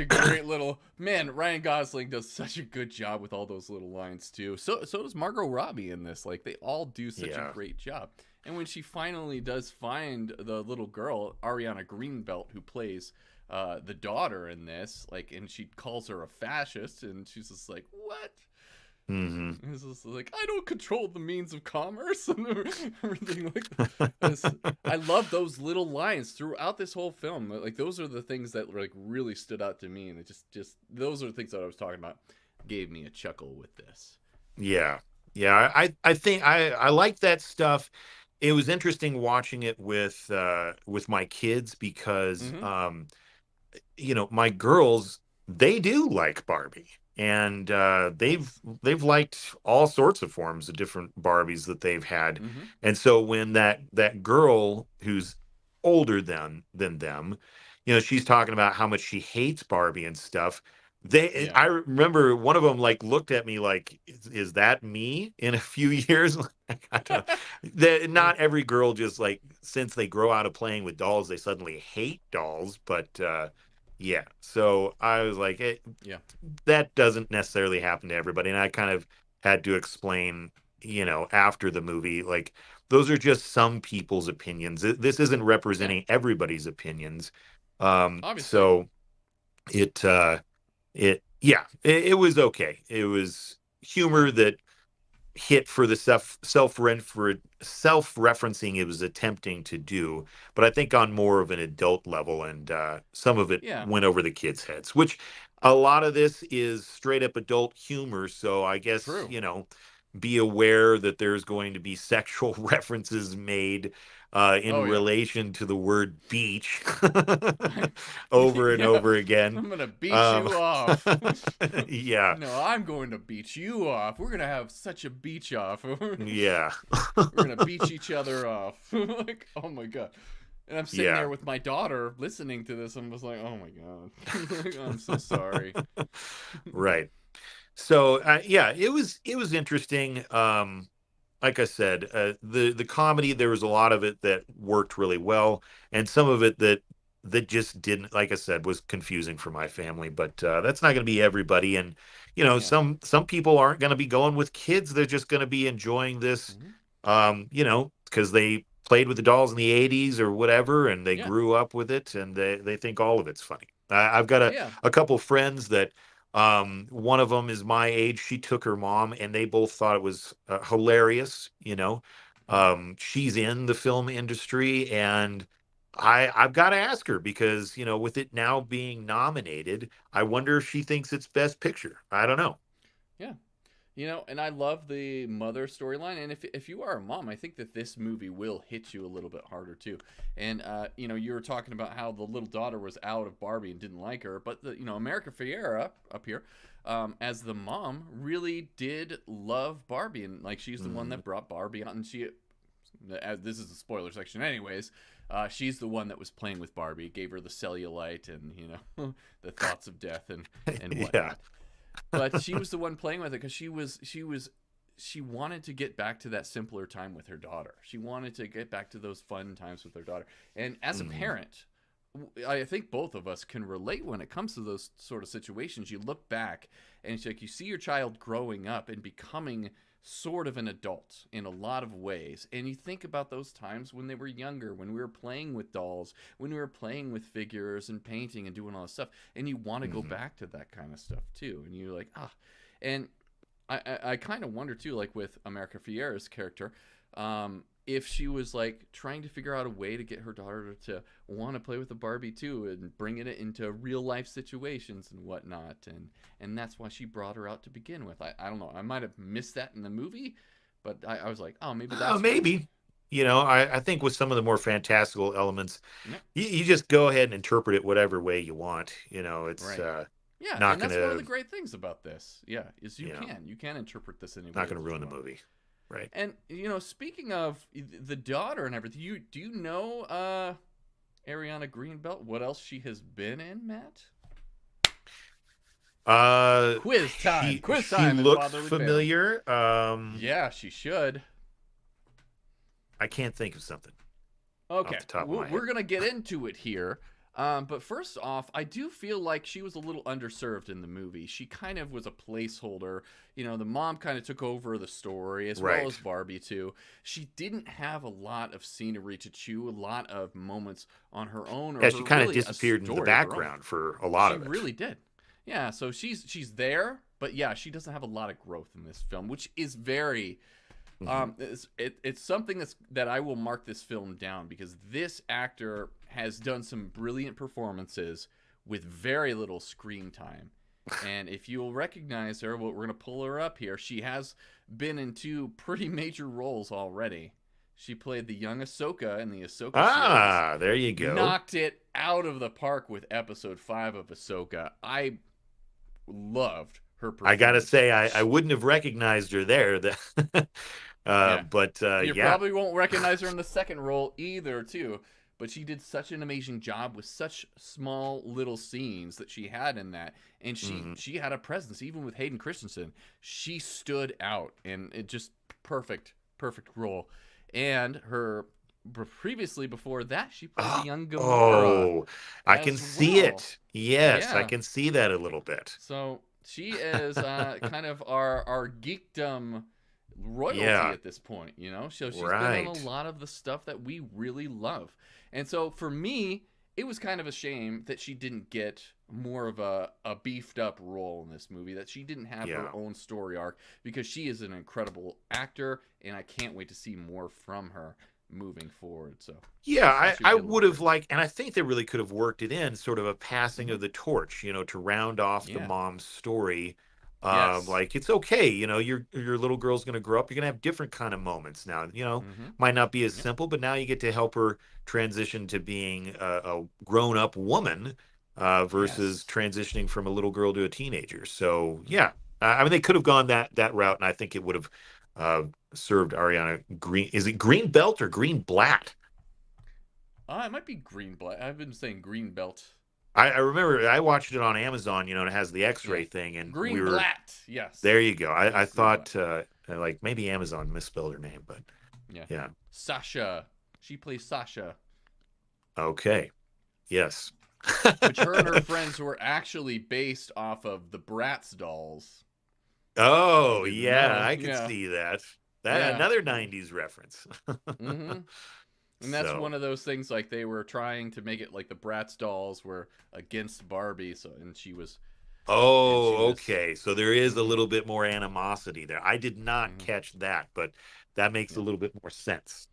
great little... Man, Ryan Gosling does such a good job with all those little lines, too. So does Margot Robbie in this. Like, they all do such a great job. And when she finally does find the little girl, Ariana Greenbelt, who plays... the daughter in this, and she calls her a fascist, and she's just like, what? It's just like, I don't control the means of commerce and everything like this. I love those little lines throughout this whole film. Like, those are the things that really stood out to me, and it just those are the things that I was talking about. Gave me a chuckle with this. Yeah. I think I like that stuff. It was interesting watching it with my kids because my girls, they do like Barbie, and they've liked all sorts of forms of different Barbies that they've had. And so when that girl who's older than them, she's talking about how much she hates Barbie and stuff. I remember one of them looked at me like, is that me in a few years? Not every girl just since they grow out of playing with dolls, they suddenly hate dolls, but yeah. So I was like, that doesn't necessarily happen to everybody. And I kind of had to explain, after the movie, those are just some people's opinions. This isn't representing everybody's opinions. Obviously. So it was okay. It was humor that hit for the self-referencing it was attempting to do, but I think on more of an adult level, and some of it went over the kids' heads, which a lot of this is straight up adult humor. So I guess, be aware that there's going to be sexual references made in relation to the word beach over and over again. I'm gonna beat you off. Yeah. No, I'm going to beat you off. We're gonna have such a beach off. Yeah. We're gonna beat each other off. Oh my god. And I'm sitting there with my daughter listening to this. I'm just like, oh my god. I'm so sorry. Right. So it was interesting. Like I said, the comedy, there was a lot of it that worked really well, and some of it that just didn't. Like I said, was confusing for my family. But that's not going to be everybody, and some people aren't going to be going with kids. They're just going to be enjoying this, because they played with the dolls in the '80s or whatever, and they grew up with it, and they think all of it's funny. I've got a couple friends that. One of them is my age. She took her mom, and they both thought it was hilarious. She's in the film industry, and I've got to ask her because with it now being nominated, I wonder if she thinks it's Best Picture. I don't know. Yeah. And I love the mother storyline. And if you are a mom, I think that this movie will hit you a little bit harder too. And you were talking about how the little daughter was out of Barbie and didn't like her, but America Ferrera up here, as the mom, really did love Barbie, and she's the one that brought Barbie out, and this is the spoiler section, anyways. She's the one that was playing with Barbie, gave her the cellulite and the thoughts of death and whatnot. Yeah. But she was the one playing with it because she wanted to get back to that simpler time with her daughter. She wanted to get back to those fun times with her daughter. And as a parent, I think both of us can relate when it comes to those sort of situations. You look back and it's like you see your child growing up and becoming sort of an adult in a lot of ways, and you think about those times when they were younger, when we were playing with dolls, when we were playing with figures and painting and doing all this stuff, and you want to go back to that kind of stuff too, and you're like, and I kind of wonder too, like with America Ferrera's character, if she was like trying to figure out a way to get her daughter to want to play with the Barbie too, and bringing it into real life situations and whatnot, and that's why she brought her out to begin with. I don't know. I might have missed that in the movie, but I was like, oh, maybe that's Maybe. I think with some of the more fantastical elements, Yep. you just go ahead and interpret it whatever way you want. It's Right. Yeah, not and that's gonna one of the great things about this. Yeah, is you can interpret this any way. not gonna that ruin you the want. movie, right? And speaking of the daughter and everything, do you know Ariana Greenbelt? What else she has been in, Matt? Quiz time. Quiz time. She in looks Fatherly familiar. Family. Yeah, she should. I can't think of something. Okay, Off the top of my we're head. gonna get into it here. But first off, I do feel like she was a little underserved in the movie. She kind of was a placeholder. The mom kind of took over the story, as Right. well as Barbie, too. She didn't have a lot of scenery to chew, a lot of moments on her own. Or Yeah, she kind of really a disappeared into the story of her own. background for a lot of it. She really did. Yeah, so she's there, but yeah, she doesn't have a lot of growth in this film, which is very... it's something that I will mark this film down, because this actor has done some brilliant performances with very little screen time. And if you'll recognize her, we're going to pull her up here. She has been in 2 pretty major roles already. She played the young Ahsoka in the Ahsoka series. There you go. Knocked it out of the park with episode 5 of Ahsoka. I loved her performance. I gotta say, I wouldn't have recognized her there. But you probably won't recognize her in the second role either, too. But she did such an amazing job with such small little scenes that she had in that, and she had a presence even with Hayden Christensen. She stood out, and it just perfect role. And her previously before that, she played the young Gamora. Oh, I can see it. Yes, I can see that a little bit. So she is kind of our geekdom royalty at this point, so she's been on a lot of the stuff that we really love. And so for me, it was kind of a shame that she didn't get more of a beefed up role in this movie, that she didn't have her own story arc, because she is an incredible actor, and I can't wait to see more from her moving forward. So I would have liked, and I think they really could have worked it in, sort of a passing of the torch, to round off the mom's story. Like, it's okay, your little girl's gonna grow up, you're gonna have different kind of moments now, might not be as simple, but now you get to help her transition to being a grown-up woman versus transitioning from a little girl to a teenager. So I mean, they could have gone that route, and I think it would have served Ariana Green. Is it Green Belt or Green Blatt? It might be Green Blatt. I've been saying Green Belt. I remember I watched it on Amazon, it has the X-ray thing, and Green Blatt, yes. There you go. I thought like maybe Amazon misspelled her name, but yeah. Sasha. She plays Sasha. Okay. Yes. Which her and her friends were actually based off of the Bratz dolls. Oh, yeah, I can see that. Another 90s reference. And that's one of those things, like, they were trying to make it like the Bratz dolls were against Barbie, and she was... okay. So there is a little bit more animosity there. I did not catch that, but that makes a little bit more sense.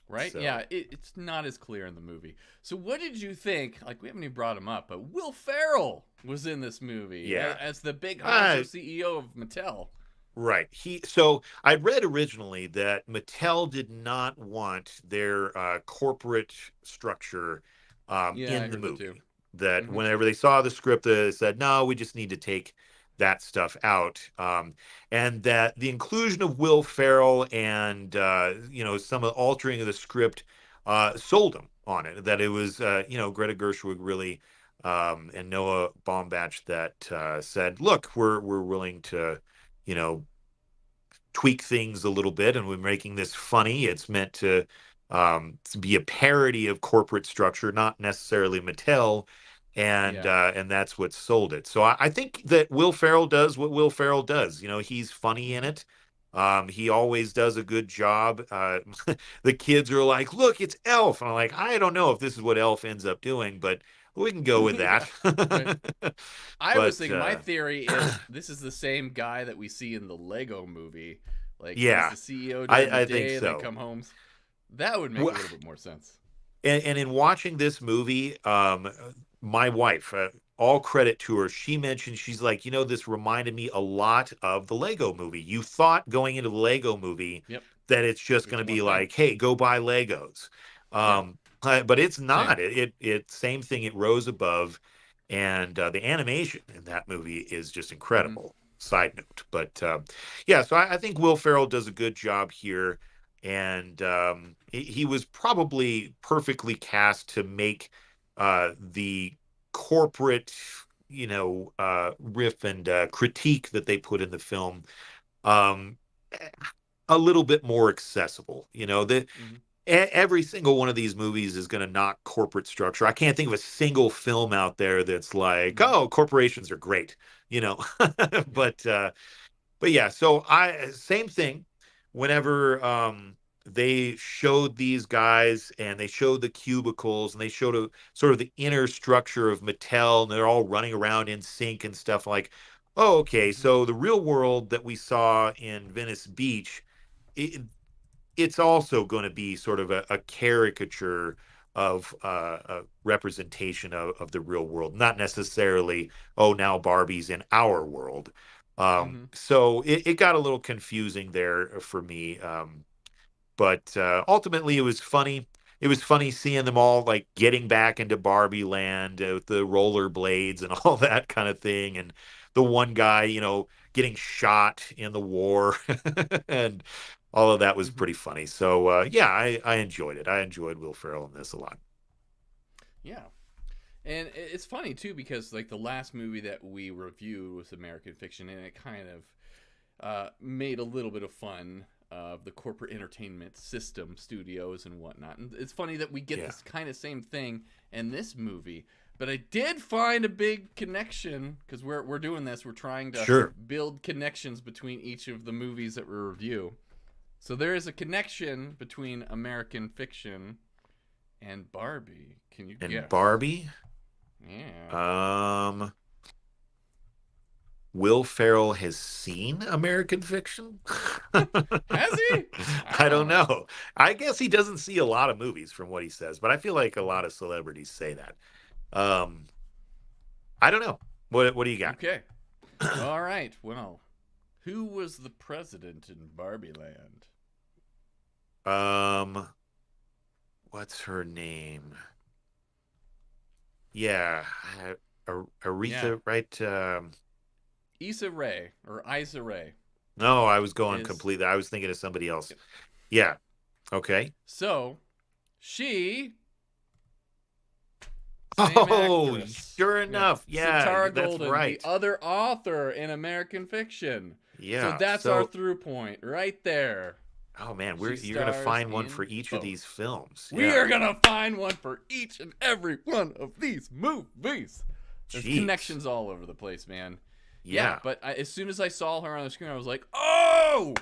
Right? So. Yeah, it's not as clear in the movie. So what did you think? Like, we haven't even brought him up, but Will Ferrell was in this movie as the big CEO of Mattel. Right. So I'd read originally that Mattel did not want their corporate structure in the movie. That whenever they saw the script, they said, no, we just need to take that stuff out. And that the inclusion of Will Ferrell and, some of the altering of the script sold them on it. That it was, Greta Gerwig really and Noah Baumbach that said, look, we're willing to, tweak things a little bit, and we're making this funny. It's meant to be a parody of corporate structure, not necessarily Mattel, and that's what sold it. So I think that Will Ferrell does what Will Ferrell does. He's funny in it. He always does a good job. The kids are like, look, it's Elf. And I'm like, I don't know if this is what Elf ends up doing, but We can go with Yeah, that. right. I was But thinking my theory is this is the same guy that we see in the Lego movie. Like he's yeah, the CEO during the I think day and then so. come home. That would make a little bit more sense. And in watching this movie, my wife, all credit to her, she mentioned, she's like, this reminded me a lot of the Lego movie. You thought going into the Lego movie Yep. that it's just It's going to one be thing. like, hey, go buy Legos. Yeah. But it's Same. not. It same thing. It rose above, and the animation in that movie is just Mm-hmm. incredible. Side note, but yeah. So I think Will Ferrell does a good job here, and he was probably perfectly cast to make the corporate, riff and critique that they put in the film um, a little bit more accessible. Mm-hmm. Every single one of these movies is going to knock corporate structure. I can't think of a single film out there that's like, Mm-hmm. oh, corporations are great, Yep. but yeah, so I same thing whenever they showed these guys and they showed the cubicles and they showed sort of the inner structure of Mattel and they're all running around in sync and stuff like, oh, okay, Mm-hmm. so the real world that we saw in Venice Beach, it, it's also going to be sort of a caricature of a representation of the real world, not necessarily, oh, now Barbie's in our world. Mm-hmm. So it got a little confusing there for me. But ultimately, it was funny. It was funny seeing them all like getting back into Barbie land with the rollerblades and all that kind of thing. And the one guy, getting shot in the war. And all of that was Mm-hmm. pretty funny. So yeah, I enjoyed it. I enjoyed Will Ferrell in this a lot. Yeah. And it's funny too because like the last movie that we reviewed was American Fiction, and it kind of made a little bit of fun of the corporate entertainment system, studios and whatnot. And it's funny that we get Yeah. this kind of same thing in this movie. But I did find a big connection because we're doing this. We're trying to Sure. build connections between each of the movies that we review. So there is a connection between American Fiction and Barbie. Can you And guess? Barbie, Yeah. Will Ferrell has seen American Fiction? Has he? I I don't don't know. know. I guess he doesn't see a lot of movies from what he says, but I feel like a lot of celebrities say that. Um, I don't know. What do you got? Okay. All right. Well, who was the president in Barbieland? Um, what's her name? Yeah, Yeah. Aretha, right? Issa Rae or Issa Rae No, I was going is. completely. I was thinking of somebody else. Yeah. Okay. So, she, same Oh, actress. sure Yeah. enough. Yeah, Satara that's Golden, the right. other author in American Fiction. So Yeah. that's our So, through point right there. oh man, She you're gonna stars find one for in each of both. these films. We Yeah. are going to find one for each and every one of these movies. There's Jeez. connections all over the place, man. Yeah, Yeah. but as soon as I saw her on the screen, I was like, oh!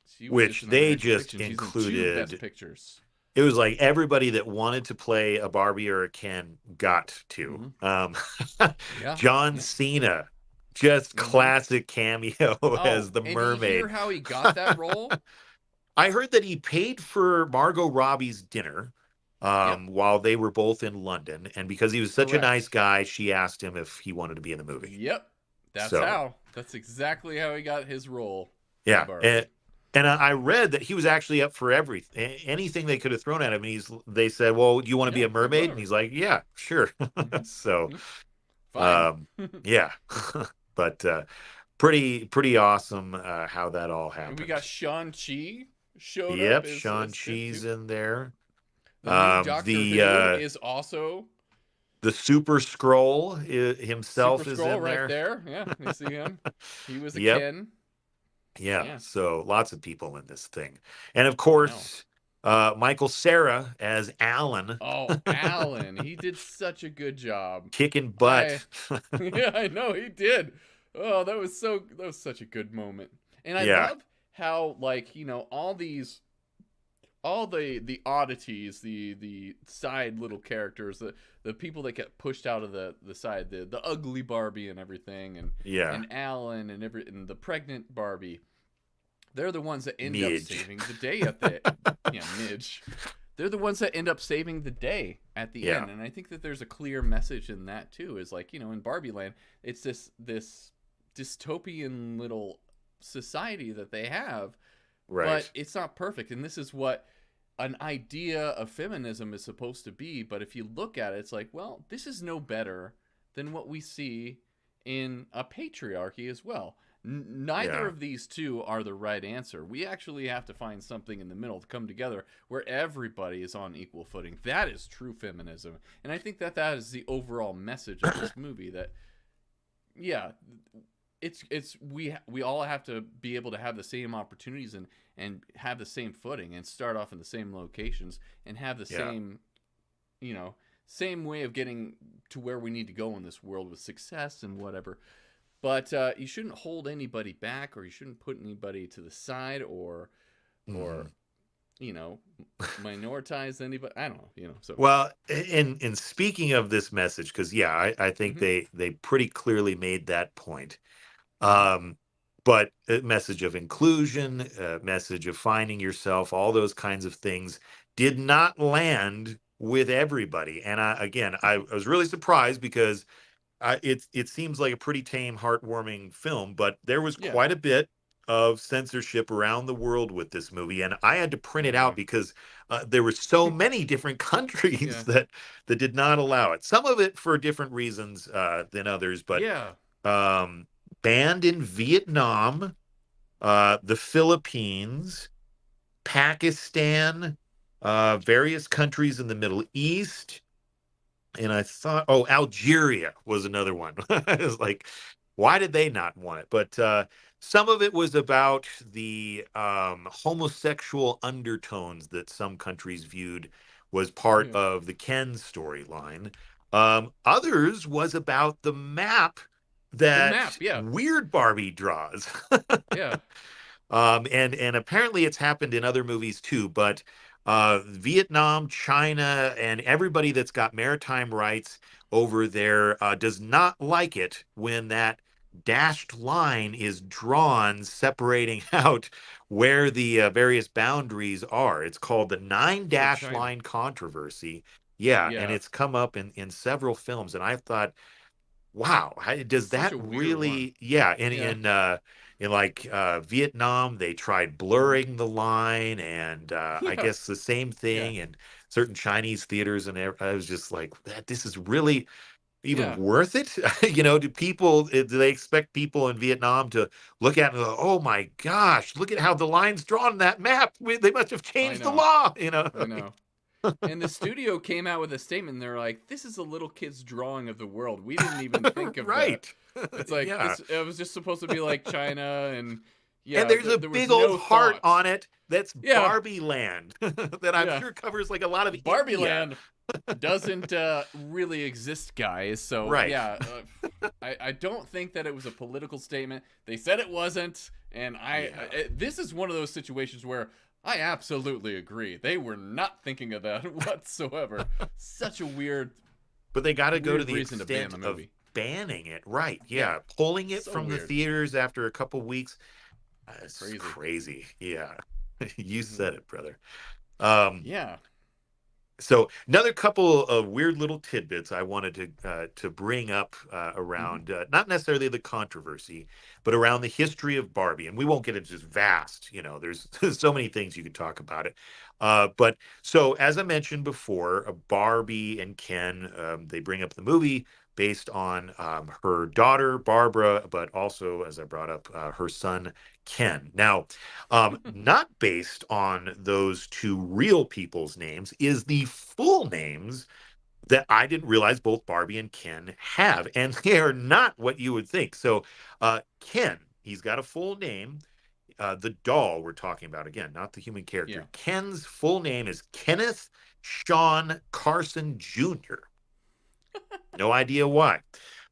She was just Which in they American just Fiction. She's in 2 Best included. Pictures. It was like everybody that wanted to play a Barbie or a Ken got to. Mm-hmm. Yeah. John Yeah. Cena, just Mm-hmm. classic cameo Oh, as the and do you hear mermaid. how he got that role? I heard that he paid for Margot Robbie's dinner Yep. while they were both in London, and because he was such a nice Correct. guy, she asked him if he wanted to be in the movie. Yep. That's So how. That's exactly how he got his role in yeah, Barbie. and I read that he was actually up for everything, anything they could have thrown at him. They said, "Well, do you want to be Yeah, a it's like mermaid?" And whatever. he's like, "Yeah, sure." So, Mm-hmm. Fine. um, yeah, but pretty awesome how that all And we got happened. Shang-Chi showed up Yep, as Ken Shang-Chi's too. in there. The new Doctor The Who is also the Super Scroll Super himself is Scroll in right there. there. Yeah, you see him. He was a Yep. Ken. Yeah. Yeah, So lots of people in this thing. And of I know. course, Michael Cera as Alan, Oh, Alan, he did such a good job. kicking I butt. yeah, I know he did. Oh, that was such a good moment. And I Yeah. love how like, all these all the oddities, the side little characters, the people that get pushed out of the side, the ugly Barbie and everything, and Alan and the pregnant Barbie, they're the ones that end up Midge. saving the day at the Midge. They're the ones that end up saving the day at the end, and I think that there's a clear message in that too. Is like, in Barbieland, it's this dystopian little society that they have, Right. but it's not perfect, and this is what an idea of feminism is supposed to be. But if you look at it, it's like, well, this is no better than what we see in a patriarchy as well. Neither of these two are the right answer. We actually have to find something in the middle to come together where everybody is on equal footing. That is true feminism, and I think that is the overall message of this movie. That it's we all have to be able to have the same opportunities and have the same footing and start off in the same locations and have the same way of getting to where we need to go in this world with success and whatever. But you shouldn't hold anybody back, or you shouldn't put anybody to the side, or minoritize anybody. I don't know, So Well, in speaking of this message, because I think they pretty clearly made that point. But a message of inclusion, a message of finding yourself, all those kinds of things did not land with everybody. And I was really surprised because it seems like a pretty tame, heartwarming film, but there was quite a bit of censorship around the world with this movie, and I had to print it out because there were so many different countries that did not allow it. Some of it for different reasons than others, but banned in Vietnam, the Philippines, Pakistan, various countries in the Middle East. And I thought, Algeria was another one. I was like, why did they not want it? But some of it was about the homosexual undertones that some countries viewed was part of the Ken storyline. Others was about the map that Weird Barbie draws. And apparently it's happened in other movies too, but Vietnam, China, and everybody that's got maritime rights over there does not like it when that dashed line is drawn separating out where the various boundaries are. It's called the 9-dash line controversy. And it's come up in several films, and I thought, wow, does that really in like Vietnam, they tried blurring the line, and I guess the same thing in certain Chinese theaters, and I was just like, this is really even worth it? Do they expect people in Vietnam to look at it and go, oh my gosh, look at how the line's drawn on that map, they must have changed the law? I know. And the studio came out with a statement, and they're like, this is a little kid's drawing of the world. We didn't even think of that. It's like, it was just supposed to be like China, and and there's a big old heart on it that's Barbieland that I'm sure covers like a lot of Barbieland doesn't really exist, guys. So I don't think that it was a political statement. They said it wasn't, and this is one of those situations where I absolutely agree. They were not thinking of that whatsoever. Such a weird. But they got to go to the extent of banning it, right? Pulling it from the theaters after a couple weeks. It's crazy. Yeah, you said it, brother. So another couple of weird little tidbits I wanted to bring up around not necessarily the controversy, but around the history of Barbie. And we won't get into this vast, there's so many things you could talk about it. But so as I mentioned before, Barbie and Ken, they bring up the movie based on her daughter, Barbara, but also, as I brought up, her son, Ken. Now, not based on those two real people's names is the full names that I didn't realize both Barbie and Ken have, and they are not what you would think. So Ken, he's got a full name. The doll we're talking about, again, not the human character. Ken's full name is Kenneth Sean Carson Jr. No idea why.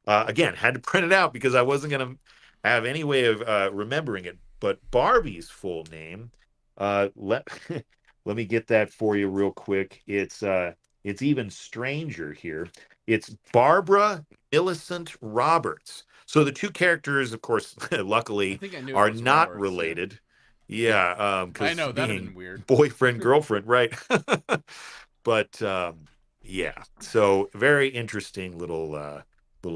Again, had to print it out because I wasn't going to have any way of remembering it. But Barbie's full name, Let me get that for you real quick. It's even stranger here. It's Barbara Millicent Roberts. So the two characters, of course, I luckily think I knew it are was not Roberts. Yeah. related. Yeah. Yeah, I because know that'd have been being weird. boyfriend, girlfriend, right? But yeah, so very interesting little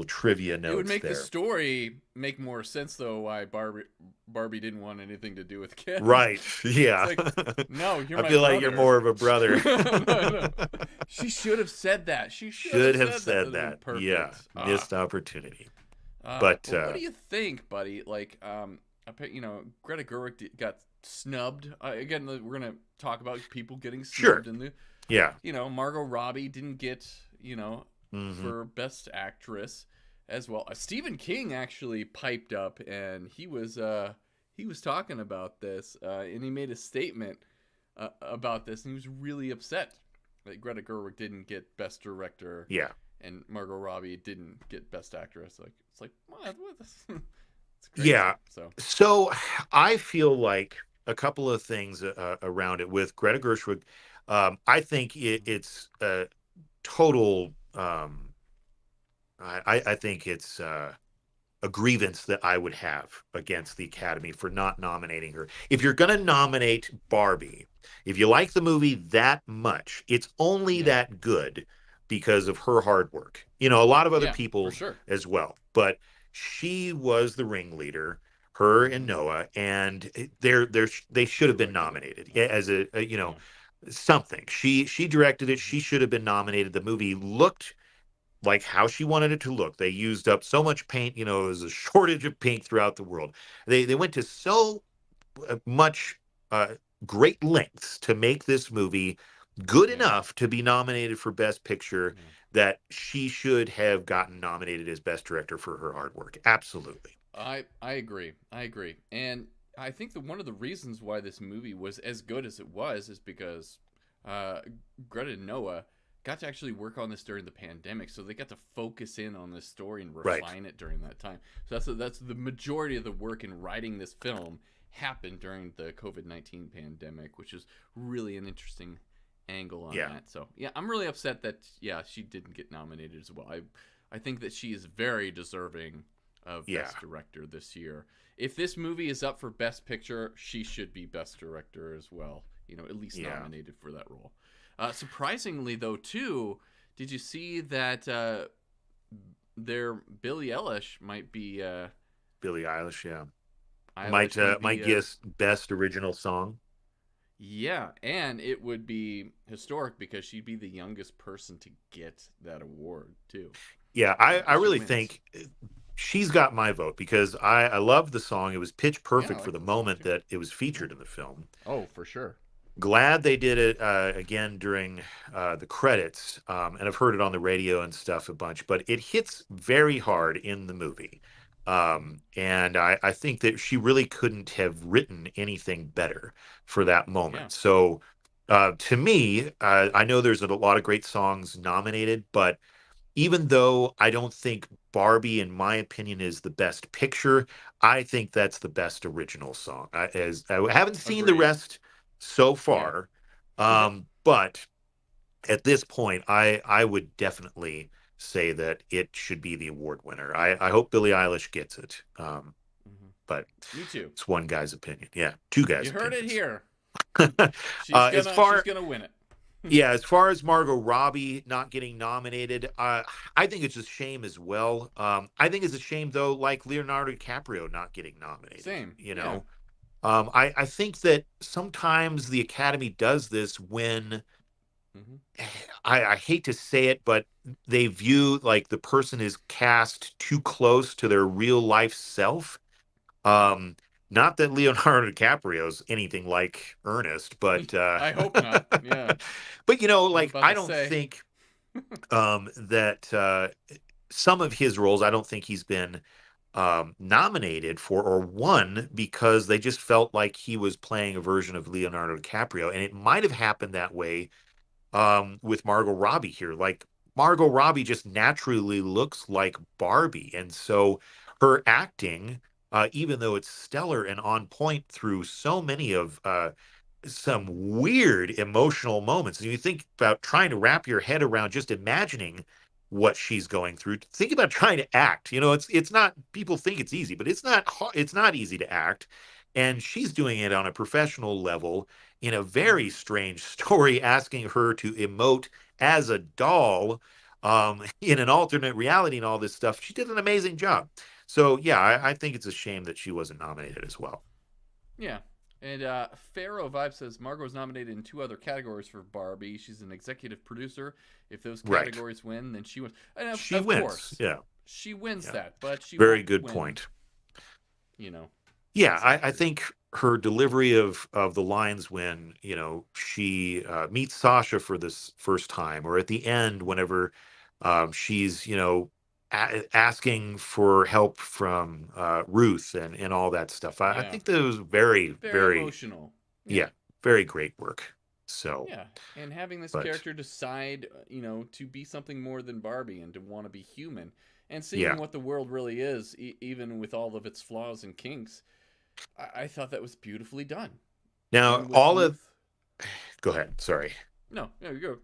trivia It would notes make the there. story make more sense though. Why Barbie didn't want anything to do with Ken. Right. It's Yeah. like, no, you're I my feel like you're brother. more of a brother. No. She should have said that. She should Should have have said that. That said would have been that. Yeah. perfect. Missed opportunity. But But what do you think, buddy? Like, Greta Gerwig got snubbed. Again, we're gonna talk about people getting sure. snubbed in the. Yeah. Margot Robbie didn't get Mhm. for Best Actress as well. Stephen King actually piped up and he was talking about this and he made a statement about this and he was really upset that Greta Gerwig didn't get Best Director. Yeah. And Margot Robbie didn't get Best Actress. It's like what? It's crazy. Yeah. So I feel like a couple of things around it with Greta Gerwig. I think it's a total. I think it's a grievance that I would have against the Academy for not nominating her. If you're going to nominate Barbie, if you like the movie that much, it's only that good because of her hard work. A lot of other people as well, but she was the ringleader, her and Noah, and they should have been nominated as a something. She directed it. She should have been nominated. The movie looked like how she wanted it to look. They used up so much paint. There was a shortage of paint throughout the world. They went to so much great lengths to make this movie good enough to be nominated for Best Picture that she should have gotten nominated as Best Director for her hard work. Absolutely. I agree. And I think that one of the reasons why this movie was as good as it was is because Greta and Noah got to actually work on this during the pandemic, so they got to focus in on this story and refine it during that time. So that's the majority of the work in writing this film happened during the COVID-19 pandemic, which is really an interesting angle on that. So I'm really upset that she didn't get nominated as well. I think that she is very deserving of Best Director this year. If this movie is up for Best Picture, she should be Best Director as well. At least nominated for that role. Surprisingly, though, too, did you see that their Billie Eilish might be Billie Eilish, might guess Best Original Song. Yeah, and it would be historic because she'd be the youngest person to get that award too. Yeah, I really think she's got my vote because I love the song. It was pitch perfect for the moment that it was featured in the film. Oh, for sure. Glad they did it again during the credits, and I've heard it on the radio and stuff a bunch, but it hits very hard in the movie. And I think that she really couldn't have written anything better for that moment. So to me, I know there's a lot of great songs nominated, but even though I don't think Barbie, in my opinion, is the best picture, I think that's the best original song. I haven't seen the rest so far, but at this point, I would definitely say that it should be the award winner. I hope Billie Eilish gets it, but me too. It's one guy's opinion. Yeah, two guys. You heard it here. She's gonna win it. As far as Margot Robbie not getting nominated, I think it's a shame as well. I think it's a shame though, like Leonardo DiCaprio not getting nominated. Same. I think that sometimes the Academy does this when I hate to say it, but they view like the person is cast too close to their real life self. Not that Leonardo DiCaprio's anything like Ernest, but I hope not. Yeah. But I don't think that some of his roles, I don't think he's been nominated for or won because they just felt like he was playing a version of Leonardo DiCaprio, and it might have happened that way with Margot Robbie here. Like Margot Robbie just naturally looks like Barbie, and so her acting, even though it's stellar and on point through so many of some weird emotional moments. And you think about trying to wrap your head around just imagining what she's going through. Think about trying to act. It's not, people think it's easy, but it's not easy to act. And she's doing it on a professional level in a very strange story, asking her to emote as a doll in an alternate reality and all this stuff. She did an amazing job. So yeah, I think it's a shame that she wasn't nominated as well. Yeah. And Pharaoh Vibe says Margot was nominated in 2 other categories for Barbie. She's an executive producer. If those Right. categories win, then she wins. And She of wins. course, Yeah. she wins Yeah. that, but she Very won't good win, point. You know. Yeah, Best I Actor. think her delivery of the lines when she meets Sasha for this first time, or at the end whenever she's asking for help from Ruth and all that stuff. I Yeah. think that was very, Very very, emotional. yeah, very great work. So, Yeah, and having this but character decide, to be something more than Barbie and to want to be human, and seeing yeah. what the world really is, even with all of its flaws and kinks, I thought that was beautifully done. Now, And with Ruth, go ahead. Sorry. no, you go.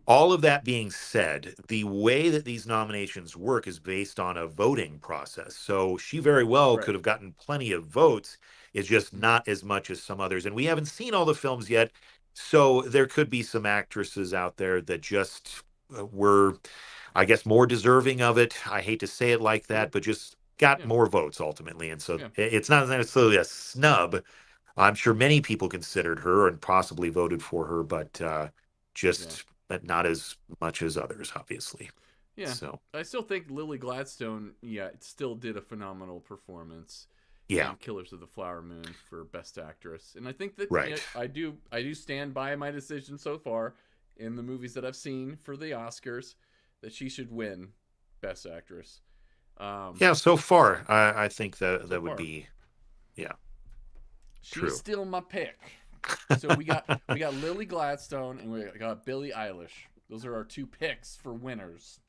All of that being said, the way that these nominations work is based on a voting process. So she very well Right. could have gotten plenty of votes. It's just Mhm. not as much as some others. And we haven't seen all the films yet. So there could be some actresses out there that just were, I guess, more deserving of it. I hate to say it like Sure. that, but just got Yeah. more votes ultimately. And so Yeah. it's not necessarily a snub. I'm sure many people considered her and possibly voted for her, but Yeah. but not as much as others, obviously. Yeah. So I still think Lily Gladstone, still did a phenomenal performance yeah, in Killers of the Flower Moon for Best Actress, and I think that right. I do stand by my decision so far in the movies that I've seen for the Oscars that she should win Best Actress. Yeah, so far, I think that So that would far, be, yeah, she's true. still my pick. So we got Lily Gladstone and we got Billie Eilish. Those are our 2 picks for winners.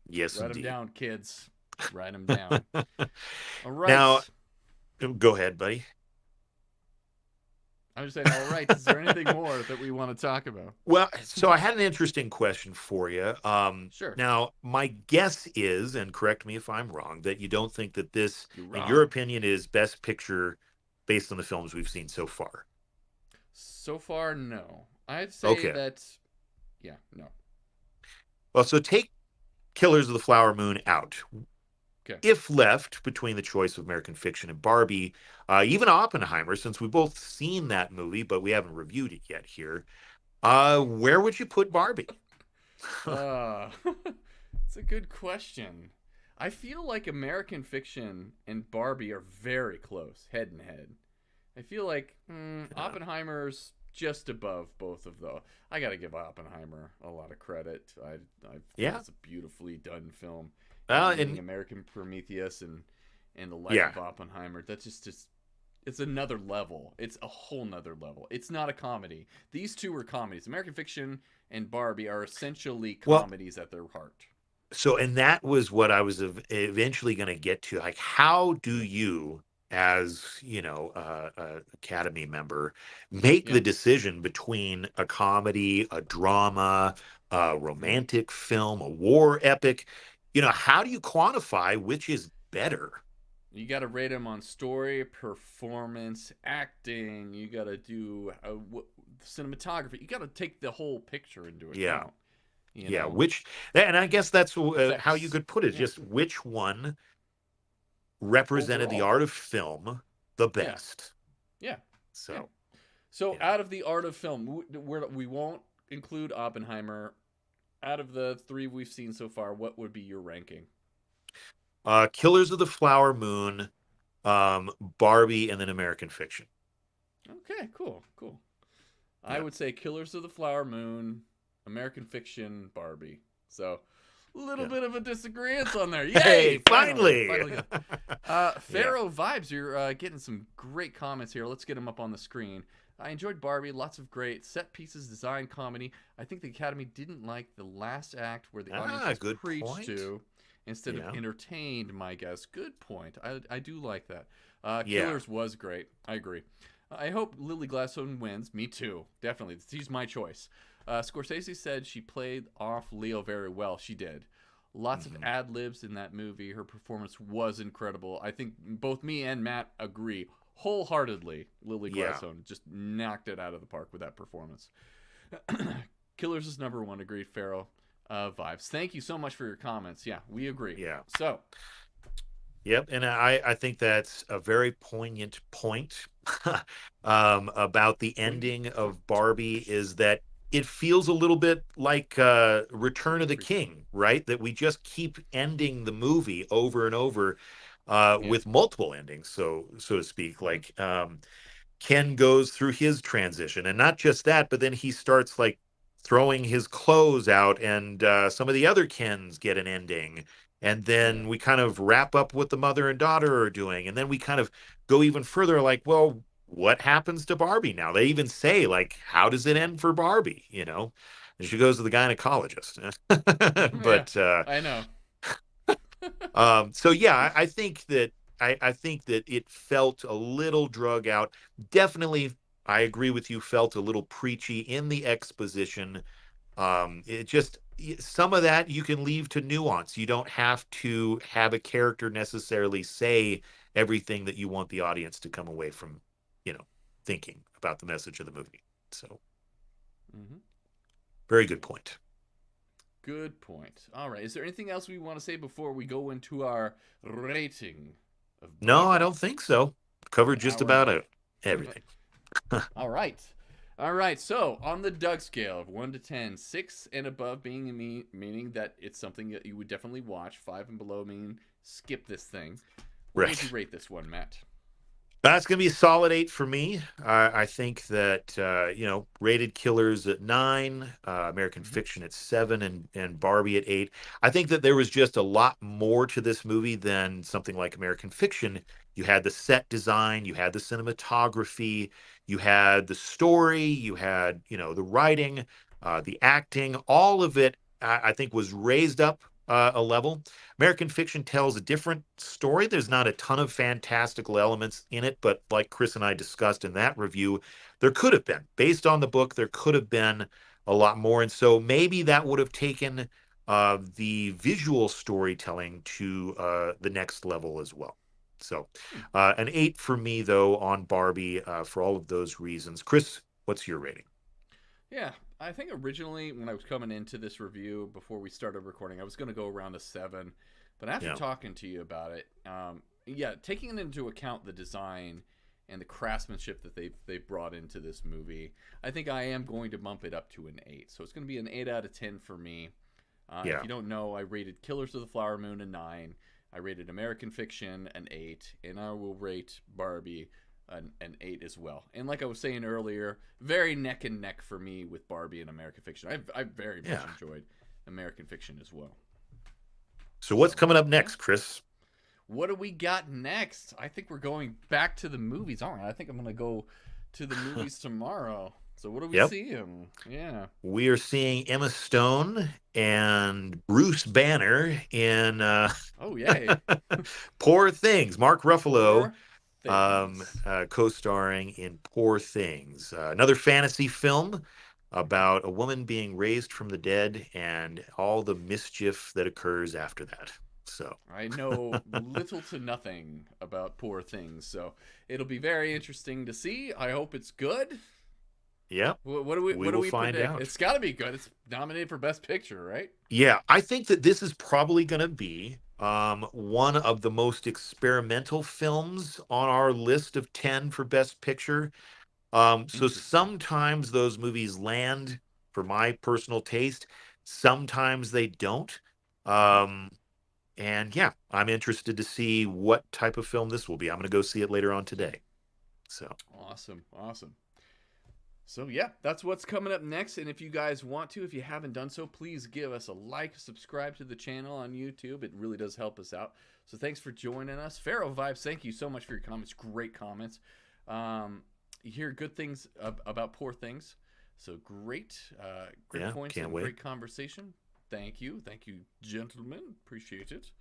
Yes, Write them indeed. down, kids. Write them down. All right. Now, go ahead, buddy. I was saying, all right. Is there anything more that we want to talk about? Well, so I had an interesting question for you. Sure. Now, my guess is, and correct me if I'm wrong, that you don't think that this, You're in your wrong. opinion, is Best Picture based on the films we've seen so far. So far, no. I'd say Okay. that, no. Well, so take Killers of the Flower Moon out. Okay. If left between the choice of American Fiction and Barbie, even Oppenheimer, since we've both seen that movie, but we haven't reviewed it yet here, where would you put Barbie? It's a good question. I feel like American Fiction and Barbie are very close, head and head. I feel like Oppenheimer's just above both of those. I got to give Oppenheimer a lot of credit. I think Yeah. it's a beautifully done film. And Reading American Prometheus and the life Yeah. of Oppenheimer. That's just it's another level. It's a whole nother level. It's not a comedy. These 2 are comedies. American Fiction and Barbie are essentially well, comedies at their heart. so and that was what I was eventually going to get to. Like, how do Yeah. you, as Academy member, make Yeah. the decision between a comedy, a drama, a romantic film, a war epic? How do you quantify which is better? You got to rate them on story, performance, acting. You got to do cinematography. You got to take the whole picture into Yeah. account. Yeah, and I guess that's how you Effects. could put it. Yeah. Just which one represented the Overall. art of film the Yeah. best. Yeah. So, So yeah. out of the art of film, we won't include Oppenheimer. Out of the 3 we've seen so far, what would be your ranking? Killers of the Flower Moon, Barbie, and then American Fiction. Okay, cool. I Yeah. would say Killers of the Flower Moon, American Fiction, Barbie. So, a little Yeah. bit of a disagreement on there. Yay! Hey, finally! Pharaoh Vibes, you're getting some great comments here. Let's get them up on the screen. I enjoyed Barbie. Lots of great set pieces, design, comedy. I think the Academy didn't like the last act where the audience was Good preached point. to instead Yeah. of entertained, my guess. Good point. I do like that. Yeah. Killers was great. I agree. I hope Lily Gladstone wins. Me too. Definitely. She's my choice. Scorsese said she played off Leo very well. She did. Lots of ad-libs in that movie. Her performance was incredible. I think both me and Matt agree wholeheartedly. Lily Gladstone just knocked it out of the park with that performance. Killers is number one. Agreed, Farrell. Vibes. Thank you so much for your comments. Yeah, we agree. Yeah. So. Yep, and I think that's a very poignant point about the ending of Barbie is that it feels a little bit like Return of the King, right? That we just keep ending the movie over and over with multiple endings, so to speak. Like Ken goes through his transition, and not just that, but then he starts like throwing his clothes out, and some of the other Kens get an ending. And then we kind of wrap up what the mother and daughter are doing. And then we kind of go even further, like, well, what happens to Barbie now? They even say, like, how does it end for Barbie? You know, and she goes to the gynecologist. But I know. So yeah, I think that I think that it felt a little drug out. Definitely, I agree with you. Felt a little preachy in the exposition. It just some of that you can leave to nuance. You don't have to have a character necessarily say everything that you want the audience to come away from, thinking about the message of the movie. So, very good point. Good point. All right. Is there anything else we want to say before we go into our rating of Barbie? No, I don't think so. Covered just about everything. All right. All right, so on the Doug scale of 1 to 10, 6 and above being meaning that it's something that you would definitely watch, 5 and below meaning skip this thing. What would you rate this one, Matt? That's going to be a solid 8 for me. I think that, Rated Killers at 9, American Fiction at 7, and Barbie at 8. I think that there was just a lot more to this movie than something like American Fiction. You had the set design, you had the cinematography, you had the story, you had, the writing, the acting, all of it, I think, was raised up a level. American Fiction tells a different story. There's not a ton of fantastical elements in it, but like Chris and I discussed in that review, there could have been. Based on the book, there could have been a lot more. And so maybe that would have taken the visual storytelling to the next level as well. So an 8 for me, though, on Barbie for all of those reasons. Chris, what's your rating? Yeah, I think originally when I was coming into this review before we started recording, I was going to go around a 7. But after talking to you about it, taking into account the design and the craftsmanship that they've brought into this movie, I think I am going to bump it up to an 8. So it's going to be an 8 out of 10 for me. If you don't know, I rated Killers of the Flower Moon a 9. I rated American Fiction an 8, and I will rate Barbie an 8 as well. And like I was saying earlier, very neck and neck for me with Barbie and American Fiction. I very much enjoyed American Fiction as well. So what's coming up next, Chris? What do we got next? I think we're going back to the movies. All right, I think I'm going to go to the movies tomorrow. So what are we seeing? Yeah. We are seeing Emma Stone and Bruce Banner in Poor Things. Mark Ruffalo co-starring in Poor Things. Another fantasy film about a woman being raised from the dead and all the mischief that occurs after that. So I know little to nothing about Poor Things, so it'll be very interesting to see. I hope it's good. Yeah. What do we find predict? out. It's got to be good. It's nominated for Best Picture, right? Yeah, I think that this is probably going to be one of the most experimental films on our list of 10 for Best Picture. So sometimes those movies land for my personal taste. Sometimes they don't. And yeah, I'm interested to see what type of film this will be. I'm going to go see it later on today. So awesome. So yeah, that's what's coming up next. And if you guys want to, if you haven't done so, please give us a like, subscribe to the channel on YouTube. It really does help us out. So thanks for joining us. Pharaoh Vibes, thank you so much for your comments. Great comments. You hear good things about Poor Things. So great points and great conversation. Thank you, gentlemen. Appreciate it.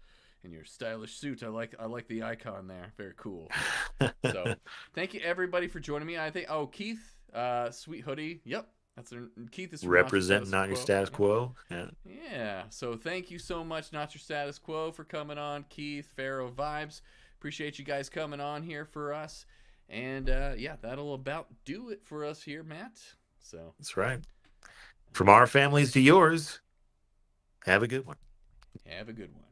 in your stylish suit. I like the icon there. Very cool. So thank you everybody for joining me. I think Keith, sweet hoodie. Yep. Keith is from represent Not Your Status Quo. Yeah. So thank you so much, Not Your Status Quo, for coming on. Keith, Pharaoh Vibes. Appreciate you guys coming on here for us. And that'll about do it for us here, Matt. So that's right. From our families to yours, have a good one. Have a good one.